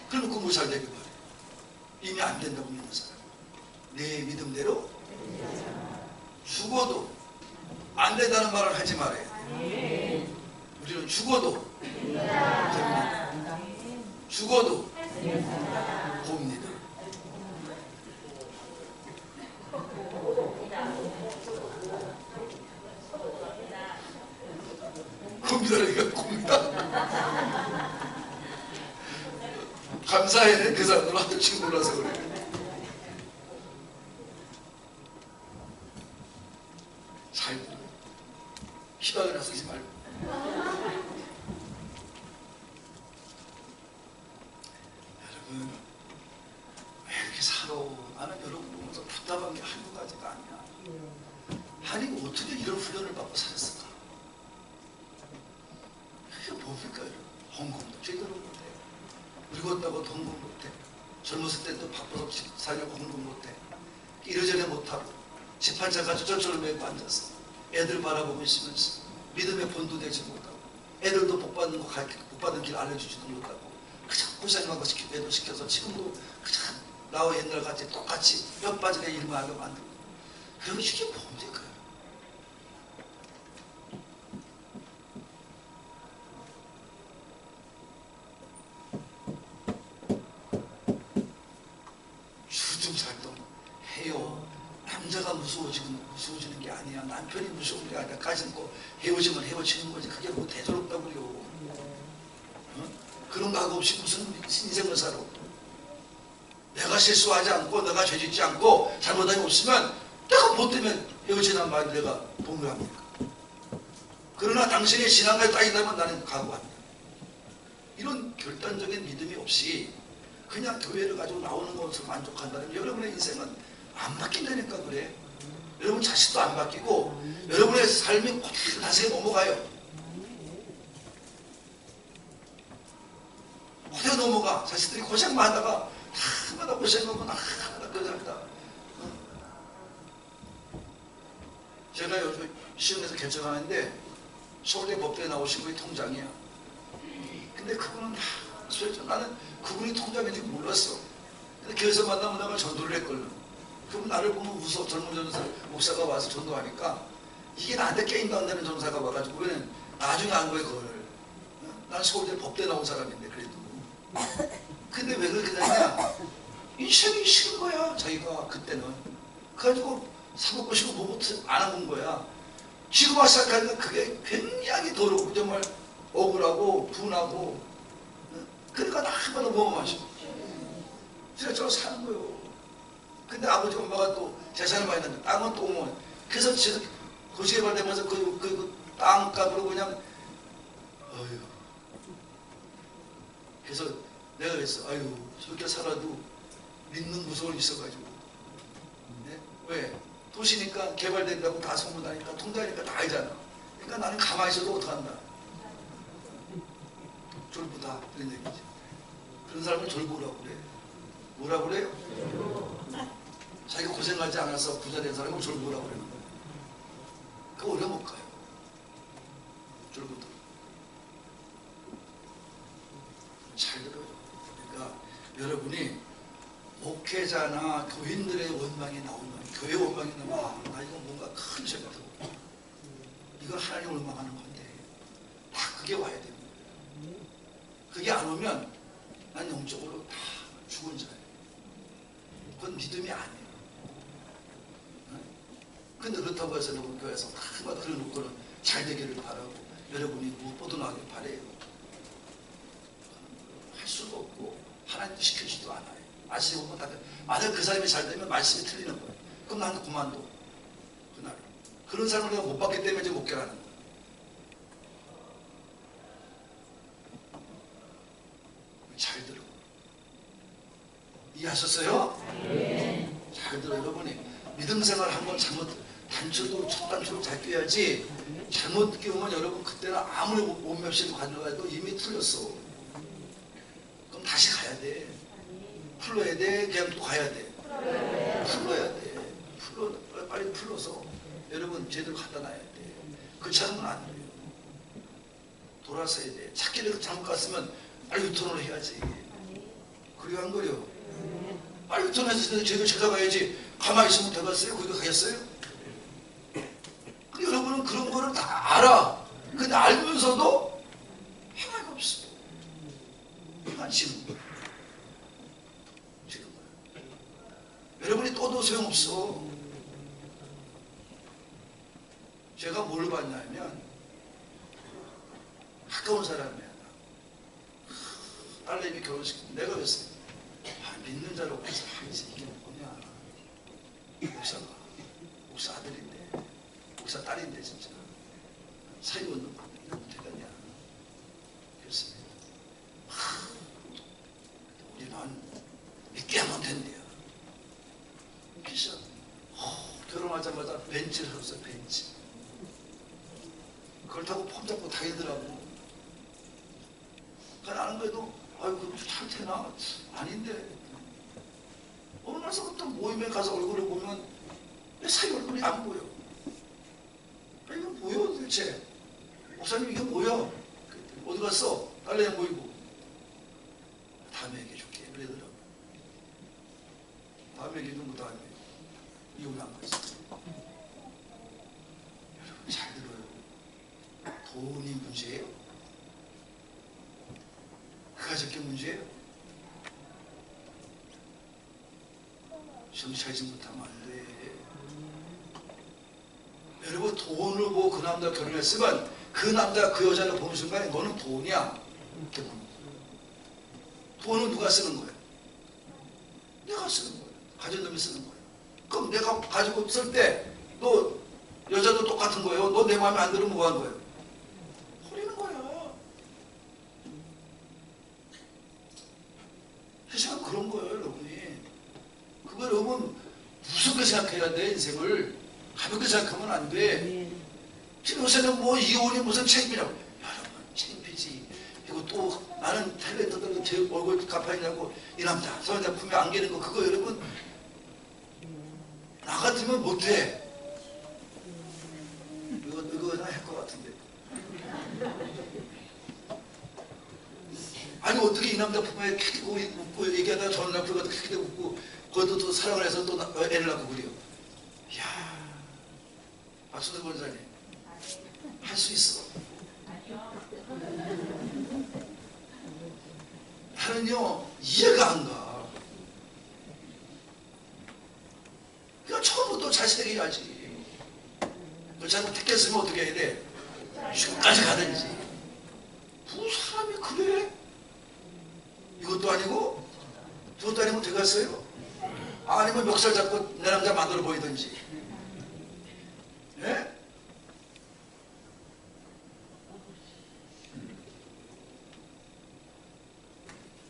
그러면 그 잘 되길 바래. 이미 안 된다고 믿는 사람. 내 믿음대로 죽어도 안 된다는 말을 하지 말아야 돼. 우리는 죽어도 됩니다. 죽어도 봅니다. 봅니다니까 봅니다. 감사해. 그 사람들 하도 지금 몰라서 그래. 잘 들어. 희망을 쓰지 말고. 여러분, 하나님 어떻게 이런 훈련을 받고 살았을까? 이게 뭡니까? 헌금도 제대로 못해. 늙었다고 헌금 못해. 젊었을 때도 바빠서 살려고 헌금 못해. 이래저래 못하고 지판차 가지고 저절로 메고 앉아서 애들 바라보고 있으면서 믿음의 본도 되지 못하고 애들도 복 받는 길 알려주지도 못하고 그저 고생하고 애도 시켜서 지금도 그저 나와 옛날 같이 똑같이 뼈 빠지게 일만 하게 만들고 그럼 이게 뭡니까? 주중살동 해요. 남자가 무서워지는 게 아니야. 남편이 무서운 게 아니라 가슴고 헤어지면 헤어지는 거지. 그게 뭐 대조롭다고 그래요. 어? 그런 각 없이 무슨 인생을 살아. 내가 실수하지 않고 내가 죄짓지 않고 잘못함이 없으면 내가 뭐 때문에 헤어지는 말을 내가 동의합니까? 그러나 당신의 신앙을 따진다면 나는 각오한다. 이런 결단적인 믿음이 없이 그냥 교회를 가지고 나오는 것으로 만족한다면 여러분의 인생은 안 바뀐다니까 그래. 여러분 자식도 안 바뀌고 여러분의 삶이 그대로 다시 넘어가요. 그대로 넘어가. 자식들이 고생만 하다가 다마다 고생하고 다마다 고생한다. 제가 요즘 시흥에서 개척하는데 서울대 법대에 나오신 분이 통장이야. 근데 그분은 나는 그분이 통장인지 몰랐어. 근데 교회에서 만나면 내가 전도를 했거든. 그럼 나를 보면 웃어. 젊은 전도사 목사가 와서 전도하니까 이게 나한테 게임도 안 되는 전도사가 와가지고 왜 나중에 안 거야 그걸. 난 서울대 법대 나온 사람인데 그래도. 근데 왜 그렇게 되냐? 인생이 싫은 거야 자기가 그때는. 그래가지고 사먹고 싶고 뭐부터 안 하는 거야. 지금 와서 생각하니까 그게 굉장히 더럽고 정말 억울하고 분하고. 그러니까 나한번도 못 마셔. 그래서 저거 사는 거예요. 근데 아버지 엄마가 또 재산을 많이 낳는데 땅은 또 오면 그래서 고시개발되면서 그 땅값으로 그냥 어휴. 그래서 내가 그랬어. 아유 저렇게 살아도 믿는 무서움이 있어가지고. 네? 왜? 도시니까 개발된다고 다 소문나니까 통장이니까 다 알잖아. 그러니까 나는 가만히 있어도 어떡한다. 졸부다 이런 얘기지. 그런 사람을 졸부라고 그래. 뭐라고 그래요? 자기가 고생하지 않아서 부자 된 사람을 졸부라고 그러는 거야. 그거 어려 못 가요. 졸부들. 잘 들어요. 그러니까 여러분이 목회자나 교인들의 원망이 나오면 교회 원망이 나오면 나 이거 뭔가 큰 죄가 되고 이거 하나님 원망하는 건데 다 그게 와야 됩니다. 그게 안 오면 난 영적으로 다 죽은 자예요. 그건 믿음이 아니에요. 근데 그렇다고 해서 여러분 교회에서 다 그래 놓고는 잘 되기를 바라고 여러분이 무엇보다 나길 바래요. 할 수도 없고 하나님도 시켜주지도 않아요. 말씀이 보면 다들 만약 그 사람이 잘 되면 말씀이 틀리는 거예요. 그럼 나는 그만둬. 그날 그런 사람을 내가 못 봤기 때문에 이제 목회를 하는 거예요. 잘 들어. 이해하셨어요? 네. 잘 들어. 여러분이 믿음 생활 한번 잘못 단추도 첫 단추를 잘 껴야지 잘못 끼우면 여러분 그때는 아무리 온맵시를 가져가도 이미 틀렸어. 그럼 다시 가야 돼. 풀러야 돼. 그냥 또 가야 돼. 풀러야 돼. 빨리 풀러서 여러분 제대로 갖다 놔야 돼. 그렇지 않으면 안 돼요. 돌아서야 돼. 찾기를 잘못 갔으면 빨리 유턴을 해야지. 그렇게 한 거요. 빨리 유턴해서 제대로 찾아가야지. 가만히 있으면 되겠어요? 거기 가겠어요? 근데 여러분은 그런 거를 다 알아. 근데 알면서도 행함이 없어. 행하시는 거야. 지금 여러분이 떠도 소용없어. 제가 뭘 봤냐면 가까운 사람이야. 딸내미 결혼시키고 내가 그랬어요. 믿는 자로 그래서 이게 뭐냐. 목사 아들인데 목사 딸인데 진짜 사이 없는 거 이러면 되겠냐. 그랬습니다. 우리는 믿게 하면 된대요. 그래서 결혼하자마자 벤츠를 샀어요. 벤츠. 그걸 타고 폼 잡고 다니더라고. 그러니까 나는 그래도 아이고 잘 되나? 아닌데 어느 날서부터 모임에 가서 얼굴을 보면 왜 사위 얼굴이 안 보여? 아, 이거 뭐야 도대체? 목사님 이게 뭐야? 어디 갔어? 딸내 안 보이고. 다음에 얘기해줄게. 그러더라고. 다음에 얘기해주면 뭐 다음에 이혼을 안 갔어. 여러분 잘 들어요. 돈이 문제예요? 그가 저게 문제예요? 정신 차리지 못하면 안 돼. 여러분 돈을 보고 그 남자 결혼했으면 그 남자 그 여자를 보는 순간에 너는 돈이야. 이렇게 보는 거야. 돈은 누가 쓰는 거야? 내가 쓰는 거야. 가진 놈이 쓰는 거야. 그럼 내가 가지고 쓸 때 너 여자도 똑같은 거예요. 너 내 마음에 안 들으면 뭐 하는 거예요? 버리는 거야. 세상은 그런 거예요, 여러분이. 그걸 여러분 무섭게 생각해야 돼, 인생을. 가볍게 생각하면 안 돼. 지금 요새는 뭐 이혼이 무슨 책임이라고. 여러분 책임이지. 그리고 또 나는 탤런트들 제 얼굴 갚아야냐고 이 남자 저 남자 품에 안기는 거 그거 여러분 나 같으면 못해. 이거 나 할 것 같은데. 아니 어떻게 이 남자 품에 키고 웃고 얘기하다가 저 남자가 키고 웃고 그것도 또 사랑을 해서 또 애를 낳고 그래요. 이야 박수들 권사님 할 수 있어. 나는요 이해가 안 가. 그냥 처음부터 자신에게 해야지. 너 잘못했겠으면 어떻게 해야 돼? 지금까지 가든지. 두 사람이 그래? 이것도 아니고 저것도 아니고 들어갔어요? 아니면 멱살 잡고 내 남자 만들어 보이든지. 예?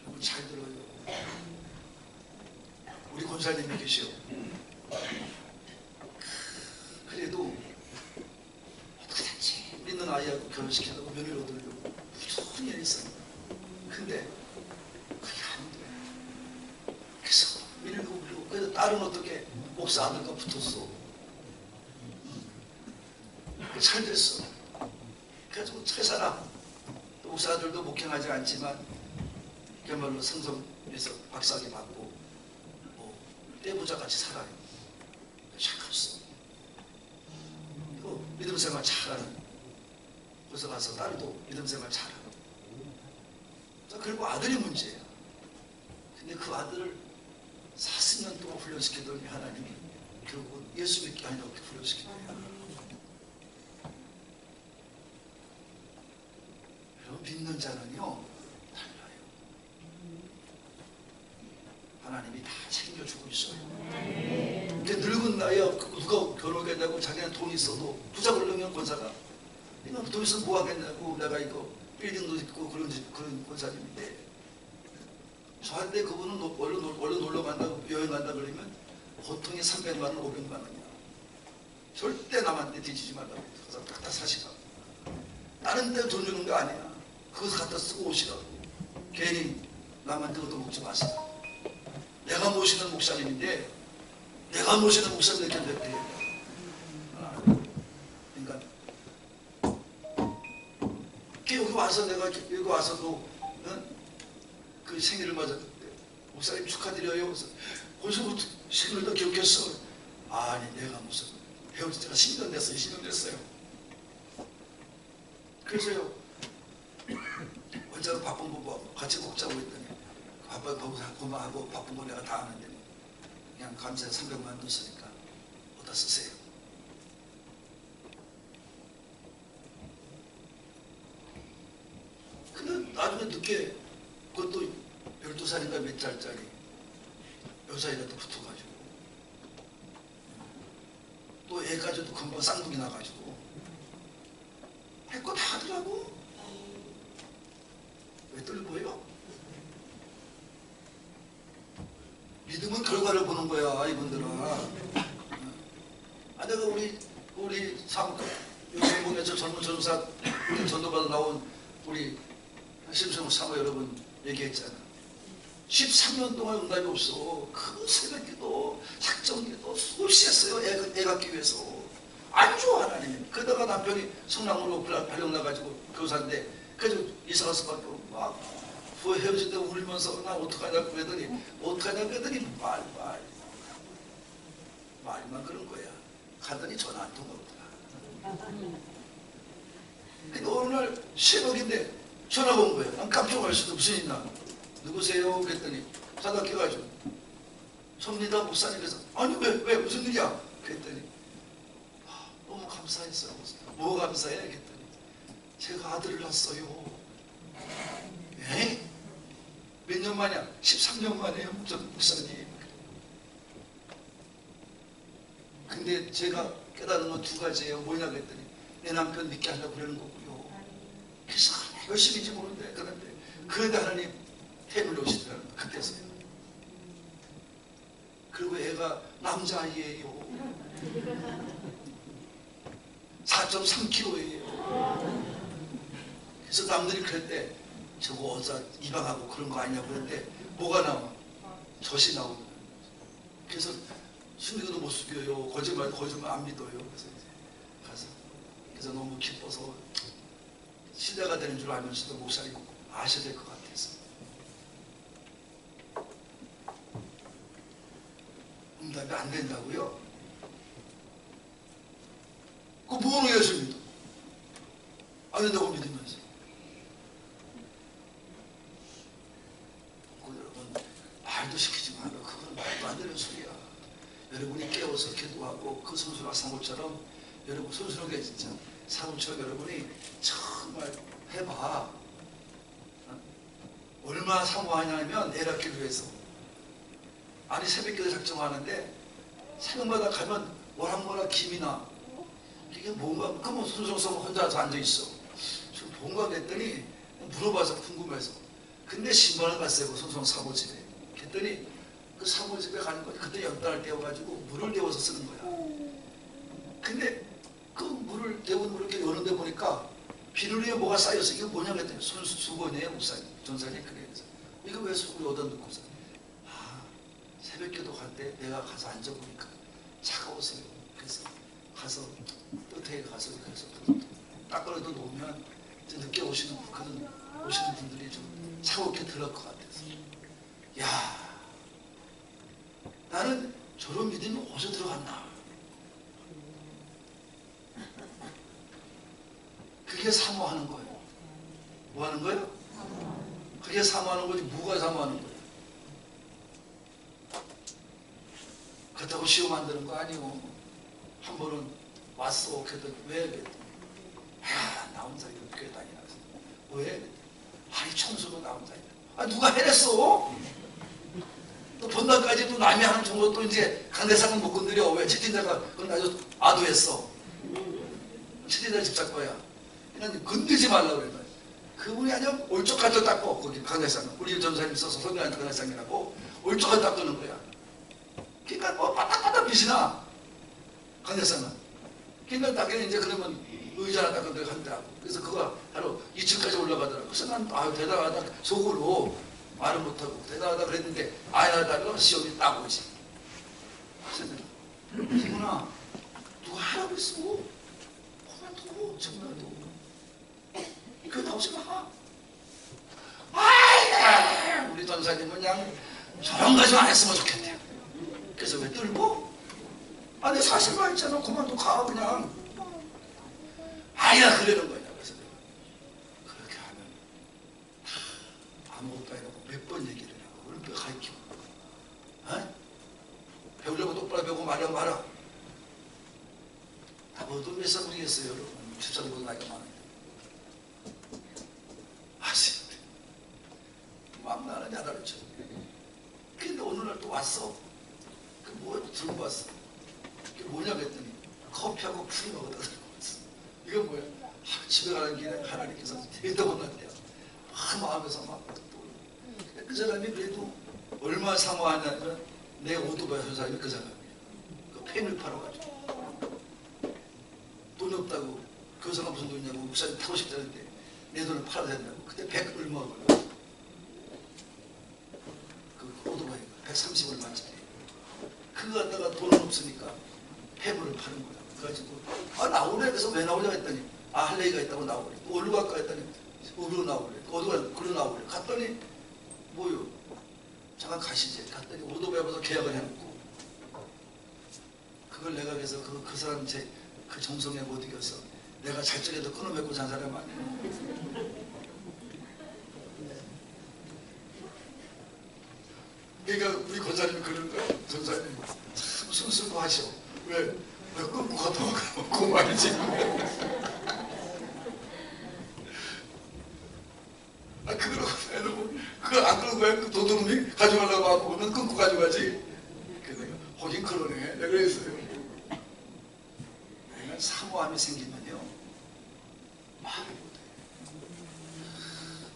여러분 잘 들어요. 우리 권사님이 계시오. 그래도 어떻게든지 믿는 아이하고 결혼시키려고 며느리 얻으려고 무슨 일이 있어요. 근데 그게 안 돼. 그래서 밀고 그래서 딸은 어떻게 목사 아들과 붙었어. 잘 됐어. 그래가지고 잘 살아. 목사들도 목행하지 않지만 그야말로 성성에서 박사학위 받고 뭐 떼부자같이 살아요. 잘 컸어. 그리고 믿음생활 잘하는 곳에 가서 딸도 믿음생활 잘하고. 그리고 아들이 문제야. 근데 그 아들을 40년 동안 훈련시키더니 하나님이 결국은 예수 믿게 하려고 훈련시킨 거야. 믿는 자는요 달라요. 하나님이 다 챙겨주고 있어요. 근데 늙은 나이에 누가 결혼하겠냐고 자기는 돈 있어도 부자를 넣으면 권사가 내가 돈 있으면 뭐 하겠냐고 내가 이거 빌딩도 있고 그런 권사님인데 저한테 그분은 원래 놀러 간다고 여행 간다 그러면 보통이 300만 원 500만 원이야. 절대 남한테 뒤지지 말라고 그래서 갖다 사시라. 다른 데 돈 주는 거 아니야. 그것을 갖다 쓰고 오시라고. 괜히 남한테 얻어먹지 마세요. 내가 모시는 목사님인데 내가 모시는 목사님 이렇게 됐대. 그러니까 여기 와서 내가 여기 와서도 그 생일을 맞았는데 목사님 축하드려요. 그래서 벌써부터 생일을 다 기억했어. 아니 내가 무슨 배운 지가 10년 됐어요. 10년 됐어요. 그래서요 혼자도 바쁜 거 같이 먹자고 했더니 바쁜 거 바쁜 거 내가 다 아는데 그냥 감사해 300만 원 넣었으니까 어디다 쓰세요. 근데 나중에 늦게 그것도 12살인가 몇 살짜리 여자애가 또 붙어가지고 또 애까지도 금방 쌍둥이 나가지고 할 거 다 하더라고. 왜 떨고요? 믿음은 결과를 보는 거야 이분들은. 내가 우리 사무국 요새봉에서 젊은 전사 우리 전도받아 나온 우리 심성 사모 여러분 얘기했잖아. 13년 동안 응답이 없어. 그 새벽기도 작정기도 수없이 했어요. 애 갖기 위해서. 안 좋아 하나님. 그러다가 남편이 성남으로 발령 나가지고 교사인데 그래서 이사 갈 수밖에 없고 막 헤어질 때 울면서 나 어떡하냐고 그랬더니 말만 그런 거야. 가더니 전화 한 통 없더라. 근데 어느 날 새벽인데 전화가 온 거야. 난 깜짝 놀랐어. 무슨 일 있나? 누구세요? 그랬더니 자다 깨가지고 접니다 목사님께서 아니 왜 무슨 일이야? 그랬더니 너무 감사했어요. 뭐 감사해? 그랬더니 제가 아들을 낳았어요. 에? 몇 년 만이야? 13년 만이에요 목사님. 근데 제가 깨달은 건 두 가지예요. 뭐냐 그랬더니 내 남편 믿게 하려고 그러는 거고요. 그래서 열심히인지 모르는데 그런데 하나님 템을 오시더라고요. 그때서요. 그리고 애가 남자아이예요. 4.3kg예요. 그래서 남들이 그럴 때 저거 어디서 입양하고 그런 거 아니냐고 그랬는데 뭐가 나와? 젖이 나오는 거예요. 그래서 숨기도 못 숨겨요. 거짓말 안 믿어요. 그래서 이제 가서 그래서 너무 기뻐서 시대가 되는 줄 알면서도 목사님 아셔야 될 것 같아서 응답이 안 된다고요? 그거 뭐로 예수 믿어? 안 된다고 믿으면서 여러분 말도 시키지 마라. 그건 말도 안 되는 소리야. 여러분이 깨워서 기도하고 그 선수랑 사모처럼 여러분 선수랑게 진짜 사모처럼 여러분이 정말 해봐. 얼마나 사모하냐면 애 낳기 위해서. 아니 새벽기도 작정하는데 새벽마다 가면 뭐라 김이나 이게 뭔가 그뭐 순성성 혼자서 앉아있어. 지금 뭔가 그랬더니 물어봐서 궁금해서. 근데 신방을 갔어요. 그 순성 사모집에. 그랬더니 그 사모집에 가는 거지. 그때 연단을 데워가지고 물을 데워서 쓰는 거야. 근데 그 물을 데운 물을 이렇게 여는데 보니까 비늘 위에 뭐가 쌓여서 이게 뭐냐 그랬더니 수건이에요 목사님 전사님. 그래서 이거 왜 수건에 얻어 놓고서 새벽기도 갈 때 내가 가서 앉아보니까 차가워서요. 그래서 가서 끝에 가서 그래서 딱 걸어도 놓으면 늦게 오시는 분들이 좀 차갑게 들을 것 같아서 야 나는 저런 믿음이 어디서 들어갔나. 그게 사모하는 거예요. 뭐 하는 거예요? 그게 사모하는 거지. 뭐가 사모하는 거예요? 그렇다고 시험 만드는 거 아니고 한 번은 왔어. 그랬더니 왜? 그랬더니 나 혼자 교회 다니나. 왜? 아니 청소도 나 혼자 누가 해냈어? 또 본날까지 또 남이 하는 정도 또 이제 강대상은 못 건드려. 왜? 채팅자가 그건 아주 아도했어. 채팅자 집착거야. 그냥 건들지 말라고 그래. 그분이 아니면 올쪽한테 닦고 거기 강대상은 우리 전사님 있어서 선교하는 강대상이라고 올쪽한테 닦는 거야. 그러니까 뭐 바닥바닥 빛이 나. 강대상은. 그러니까 닦기는 이제 그러면 의자나 닦은 데가 한다고. 그래서 그거 바로 2층까지 올라가더라고. 그래서 난 대단하다 속으로 말을 못하고 대단하다 그랬는데 아야다가 시험이 딱 오지. 그래서 이구나 누가 하라고 했어. 그만두고 정말도 그거 나오지 마. 아이 우리 전사님은 그냥 저런 가지만 안 했으면 좋겠대요. 그래서 왜 떨고? 내 사실만 있잖아. 그만두고 가 그냥. 아야 그러는 거냐. 그래서 내가 그렇게 하면 아무것도 아니라고 몇 번 얘기를 하고 그걸 가르치고 배우려고 똑바로 배우고 말하면 말아. 나보다 몇 살 모르겠어요 여러분. 10살보다 나이가 많은데 아시는데 막 나는 야단을 쳐. 근데 어느 날 또 왔어. 그 뭐 들고 왔어. 그게 뭐냐 그랬더니 커피하고 풀이 먹었다 들고 왔어. 이건 뭐야? 집에 가는 길에 하나님께서 데이터 건넜대요. 마음에서 막 그 사람이 그래도 얼마나 사모하냐면 내 오토바이 한 사람이 그 사람이에요. 그 펜을 팔아가지고 돈 없다고 교사가 무슨 돈이냐고 목사님 타고 싶다는데 내 돈을 팔아야 된다고. 그때 100 얼마 걸려? 그 오토바이가 130 얼마짜리. 그거 갖다가 돈 없으니까 폐부를 파는 거야. 그래가지고 나오래. 그래서 왜 나오냐 했더니 할 얘기가 있다고 나오래. 또 어디로 갈까 했더니 어디로 나오래. 어디로 나오래. 갔더니 뭐요? 잠깐 가시지. 갔더니 오토바이보다 계약을 해놓고 그걸 내가 그래서 그 사람 그 정성에 못 이겨서 내가 잘적에도 끊어맺고 산 사람 아니에요. 그러니까 우리 권사님이 그런 거야. 전사님 참 순수하셔. 왜 끊고 갔다가 그 말이지. 그거로 해놓고 그거 안 끊고 왜 그 도둑놈이 가져가려고 하고 그러면 끊고 가져가지. 그래서 내가 하긴 그러네. 내가 그랬어요. 내가 사모함이 생기면요 말을 못해.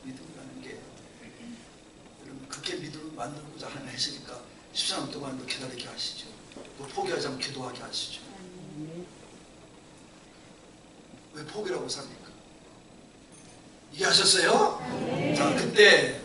믿음이라는 게 여러분 그렇게 믿음을 만들고자 하는 하시니까 14년 동안도 기다리게 하시죠. 또 포기하지 않고 기도하게 하시죠. 왜 포기라고 삽니까? 이해하셨어요? 자, 그때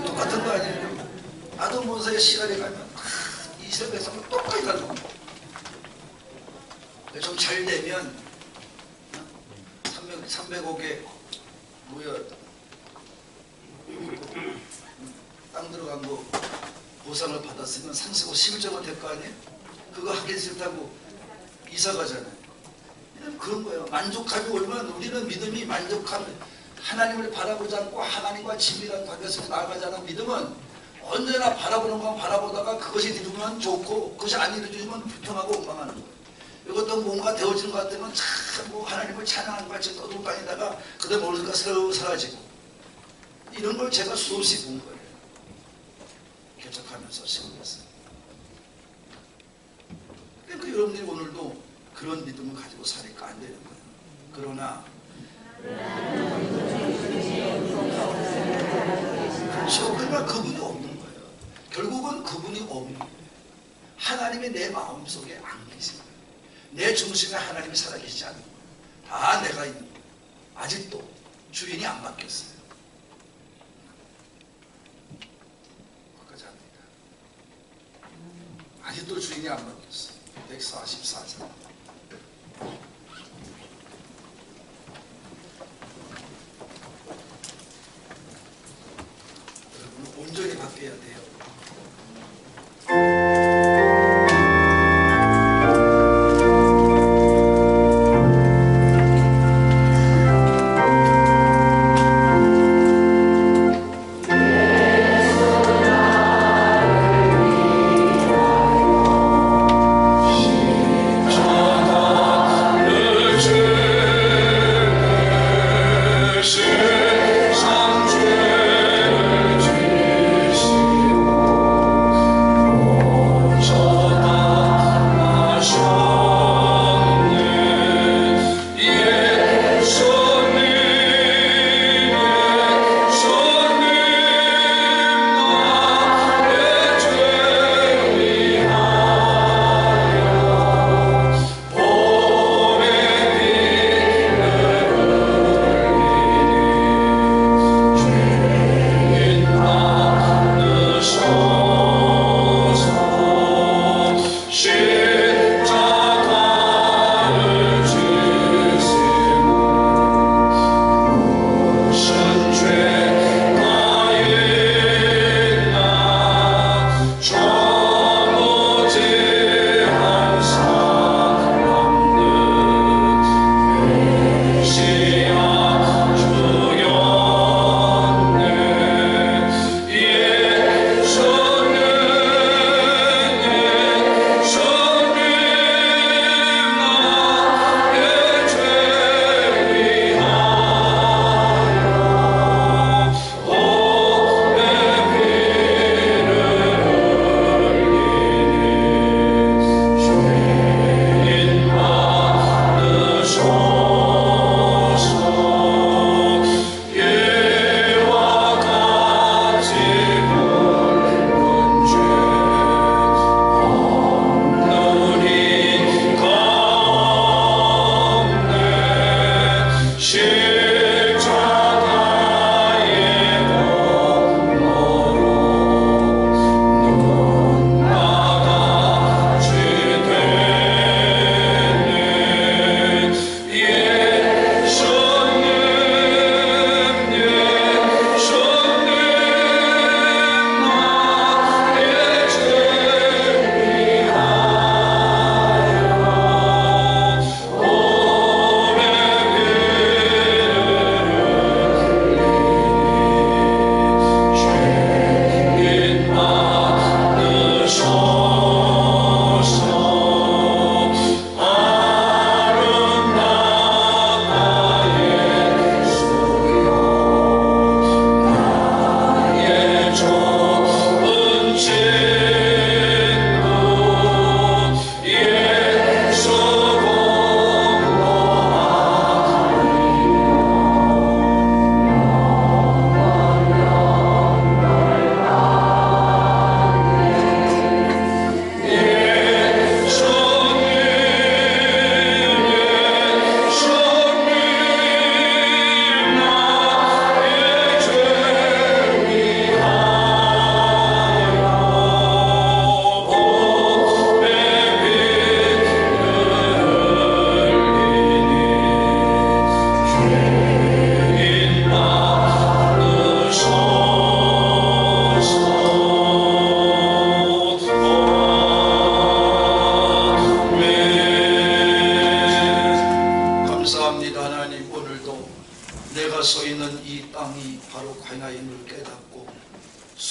똑같은 거 아니에요? 아도몬서의 시간에 가면 이스라엘에서 똑같이 달라. 좀 잘 되면 300억에 뭐야 땅 들어간 거 보상을 받았으면 상세고 11조가 될 거 아니에요? 그거 하기 싫다고 이사 가잖아요. 그런 거예요. 만족함이 오면 우리는 믿음이 만족함, 하나님을 바라보지 않고 하나님과 친밀한 관계에서 나아가지 않은 믿음은 언제나 바라보는 것만 바라보다가 그것이 이루면 좋고 그것이 안 이루어지면 불평하고 원망하는 거예요. 이것도 뭔가 되어지는 것 같으면 참 뭐 하나님을 찬양하는 것 같이 떠들고 다니다가 그다음에 모르니까 새로 사라지고 이런 걸 제가 수없이 본 거예요. 개척하면서 시험했어요. 그러니까 여러분들이 오늘도 그런 믿음을 가지고 사니까 안 되는 거예요. 그러나 그렇죠. 그러나 그분이 없는 거예요. 결국은 그분이 없는 거예요. 하나님이 내 마음속에 안 계신 거예요. 내 중심에 하나님이 살아계시지 않는 거예요. 다 내가 있는 거예요. 아직도 주인이 안 바뀌었어요. 바뀌지 않습니다. 아직도 주인이 안 바뀌었어요. 144장. 여러분 온전히 바뀌어야 돼요.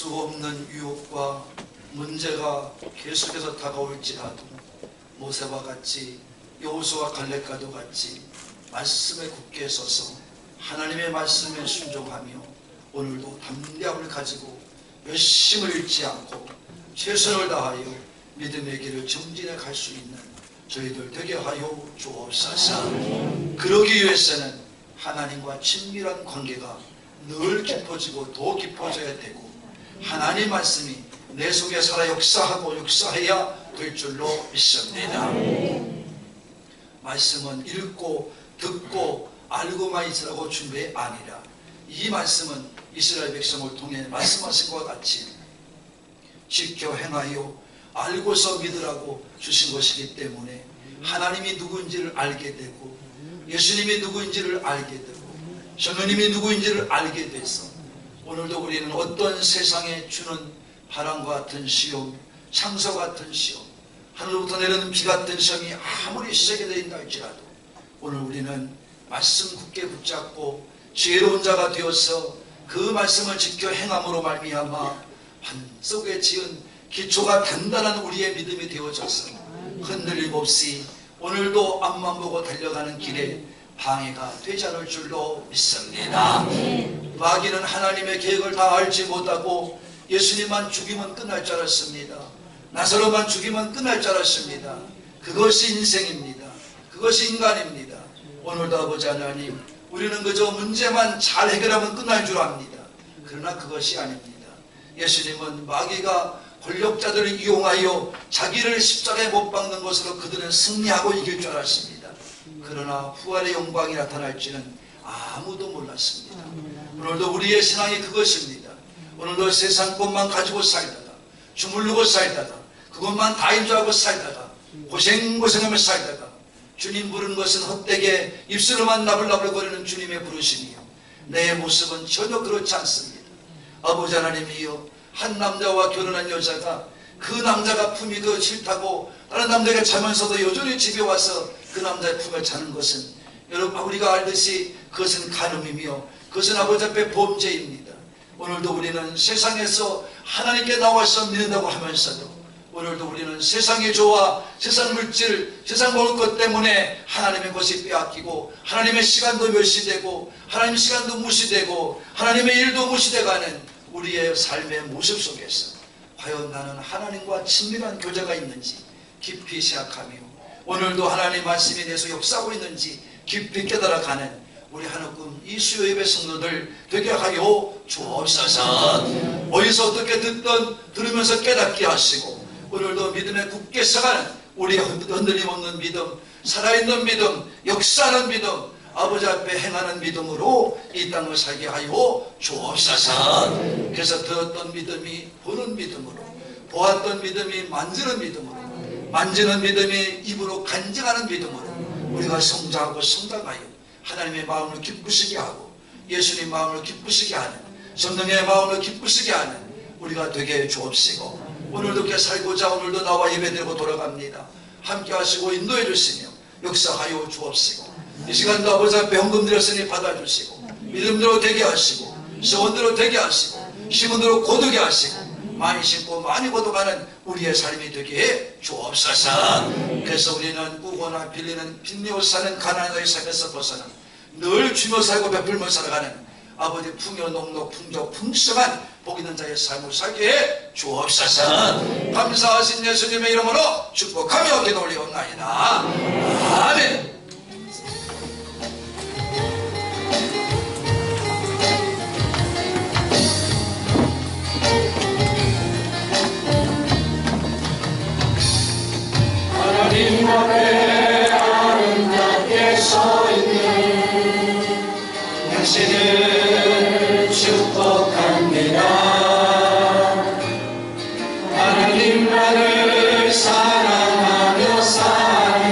수 없는 유혹과 문제가 계속해서 다가올지라도 모세와 같이 여호수아 갈렙과도 같이 말씀에 굳게 서서 하나님의 말씀에 순종하며 오늘도 담대함을 가지고 열심을 잃지 않고 최선을 다하여 믿음의 길을 정진해 갈 수 있는 저희들 되게 하여 주옵소서. 그러기 위해서는 하나님과 친밀한 관계가 늘 깊어지고 더 깊어져야 되고 하나님 말씀이 내 속에 살아 역사하고 역사해야 될 줄로 믿습니다. 말씀은 읽고 듣고 알고만 있으라고 준비 아니라 이 말씀은 이스라엘 백성을 통해 말씀하신 것과 같이 지켜 행하여 알고서 믿으라고 주신 것이기 때문에 하나님이 누구인지를 알게 되고 예수님이 누구인지를 알게 되고 성령님이 누구인지를 알게 돼서 오늘도 우리는 어떤 세상에 주는 바람과 같은 시험, 창서 같은 시험, 하늘로부터 내리는 비 같은 시험이 아무리 세게 되어있다 할지라도 오늘 우리는 말씀 굳게 붙잡고 지혜로운 자가 되어서 그 말씀을 지켜 행함으로 말미암아 반석에 지은 기초가 단단한 우리의 믿음이 되어져서 흔들림 없이 오늘도 앞만 보고 달려가는 길에 방해가 되지 않을 줄로 믿습니다. 마귀는 하나님의 계획을 다 알지 못하고 예수님만 죽이면 끝날 줄 알았습니다. 나사로만 죽이면 끝날 줄 알았습니다. 그것이 인생입니다. 그것이 인간입니다. 오늘도 아버지 하나님, 우리는 그저 문제만 잘 해결하면 끝날 줄 압니다. 그러나 그것이 아닙니다. 예수님은 마귀가 권력자들을 이용하여 자기를 십자가에 못 박는 것으로 그들은 승리하고 이길 줄 알았습니다. 그러나 부활의 영광이 나타날지는 아무도 몰랐습니다. 오늘도 우리의 신앙이 그것입니다. 오늘도 세상 것만 가지고 살다가 주물르고 살다가 그것만 다인 줄 알고 살다가 고생하며 살다가 주님 부르는 것은 헛되게 입술로만 나불나불거리는 주님의 부르심이요 내 모습은 전혀 그렇지 않습니다. 아버지 하나님이여, 한 남자와 결혼한 여자가 그 남자가 품이 더 싫다고 다른 남자가 자면서도 여전히 집에 와서 그 남자의 품에 자는 것은 여러분 우리가 알듯이 그것은 간음이며 그것은 아버지 앞에 범죄입니다. 오늘도 우리는 세상에서 하나님께 나와서 믿는다고 하면서도 오늘도 우리는 세상의 조화, 세상 물질, 세상 먹을 것 때문에 하나님의 것이 빼앗기고 하나님의 시간도 멸시되고 하나님의 시간도 무시되고 하나님의 일도 무시돼가는 우리의 삶의 모습 속에서 과연 나는 하나님과 친밀한 교제가 있는지 깊이 생각하며 오늘도 하나님 말씀이 내 속에 역사하고 있는지 깊이 깨달아가는 우리 하나님 이 수요 예배 성도들 되게 하여 주옵소서. 어디서 어떻게 듣던 들으면서 깨닫게 하시고 오늘도 믿음에 굳게 서가는 우리의 흔들림 없는 믿음, 살아있는 믿음, 역사하는 믿음, 아버지 앞에 행하는 믿음으로 이 땅을 살게 하여 주옵소서. 그래서 들었던 믿음이 보는 믿음으로, 보았던 믿음이 만지는 믿음으로, 만지는 믿음이 입으로 간증하는 믿음으로 우리가 성장하고 성장하여 하나님의 마음을 기쁘시게 하고 예수님 마음을 기쁘시게 하는 성령의 마음을 기쁘시게 하는 우리가 되게 주옵시고 오늘도 이렇게 살고자 오늘도 나와 예배드리고 돌아갑니다. 함께 하시고 인도해 주시며 역사하여 주옵시고 이 시간도 아버지 앞에 헌금 드렸으니 받아주시고 믿음대로 되게 하시고 소원대로 되게 하시고 심은대로 거두게 하시고 많이 심고 많이 거둬가는 우리의 삶이 되게 주옵소서. 그래서 우리는 꾸거나 빌리는 빚내어 사는 가난의 삶에서 벗어나 늘 주며 살고 베풀며 살아가는 아버지 풍요농록 풍족 풍성한 복 있는 자의 삶을 살게 해 주옵소서. 감사하신 예수님의 이름으로 축복하며 기도 올리옵나이다. 아멘. 하나님 앞에 아름답게 서 있는 당신을 축복합니다. 하나님만을 사랑하며 사는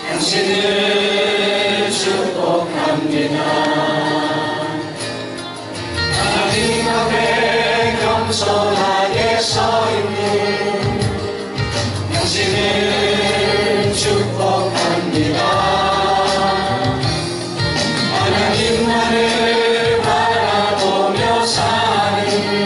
당신을 축복합니다. 하나님 앞에 겸손하게 서 있는 당신을 축복합니다. 하나님만을 바라보며 사는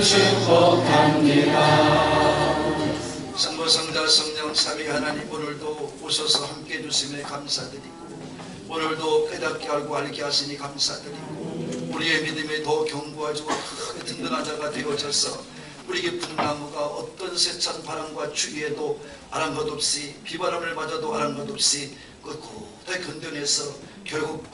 축복합니다. 성부 성자 성령 삼위 하나님, 오늘도 오셔서 함께 해주심에 감사드리고 오늘도 깨닫게 알고 알게 하시니 감사드리고 우리의 믿음이 더 견고해지고 크게 든든한 자가 되어져서 우리 깊은 나무가 어떤 세찬 바람과 추위에도 아랑곳 없이 비바람을 맞아도 아랑곳 없이 꿋꿋하게 견뎌내서 결국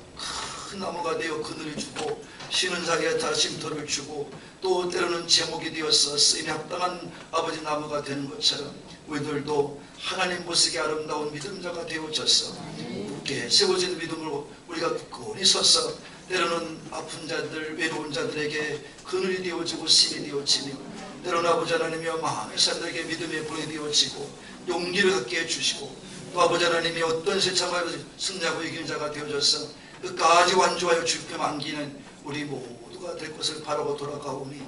큰 나무가 되어 그늘을 주고 쉬는 자리에 다 쉼터를 주고 또 때로는 제목이 되어서 쓰임에 합당한 아버지 나무가 되는 것처럼 우리들도 하나님 보시기에 아름다운 믿음자가 되어져서 굳게 세워진 믿음으로 우리가 굳건히 서서 때로는 아픈 자들 외로운 자들에게 그늘이 되어지고 힘이 되어지며 때로는 아버지 하나님이여 마음의 사람들에게 믿음의 불이 되어지고 용기를 갖게 해주시고 또 아버지 하나님이 어떤 세참을 승리하고 이기는 자가 되어져서 끝까지 완주하여 주께 안기는 우리 모두가 될 것을 바라고 돌아가오니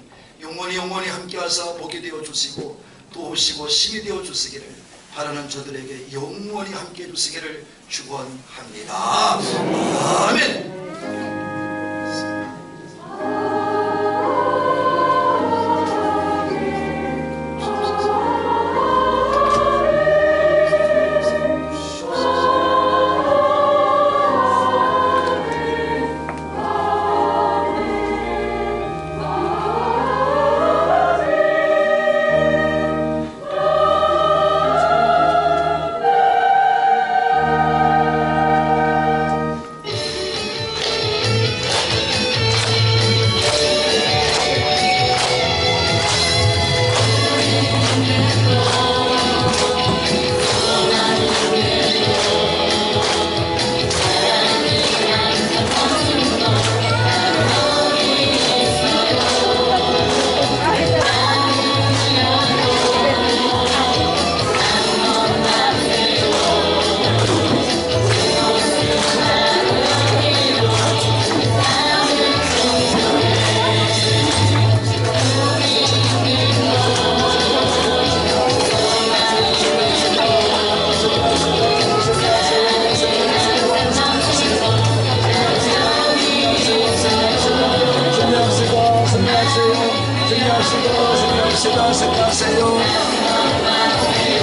영원히 함께하사 복이 되어주시고 도우시고 힘이 되어주시기를 바라는 저들에게 영원히 함께해 주시기를 축원합니다. 아멘.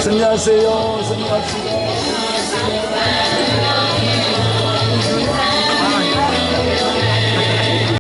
승리하세요. 승리합시다.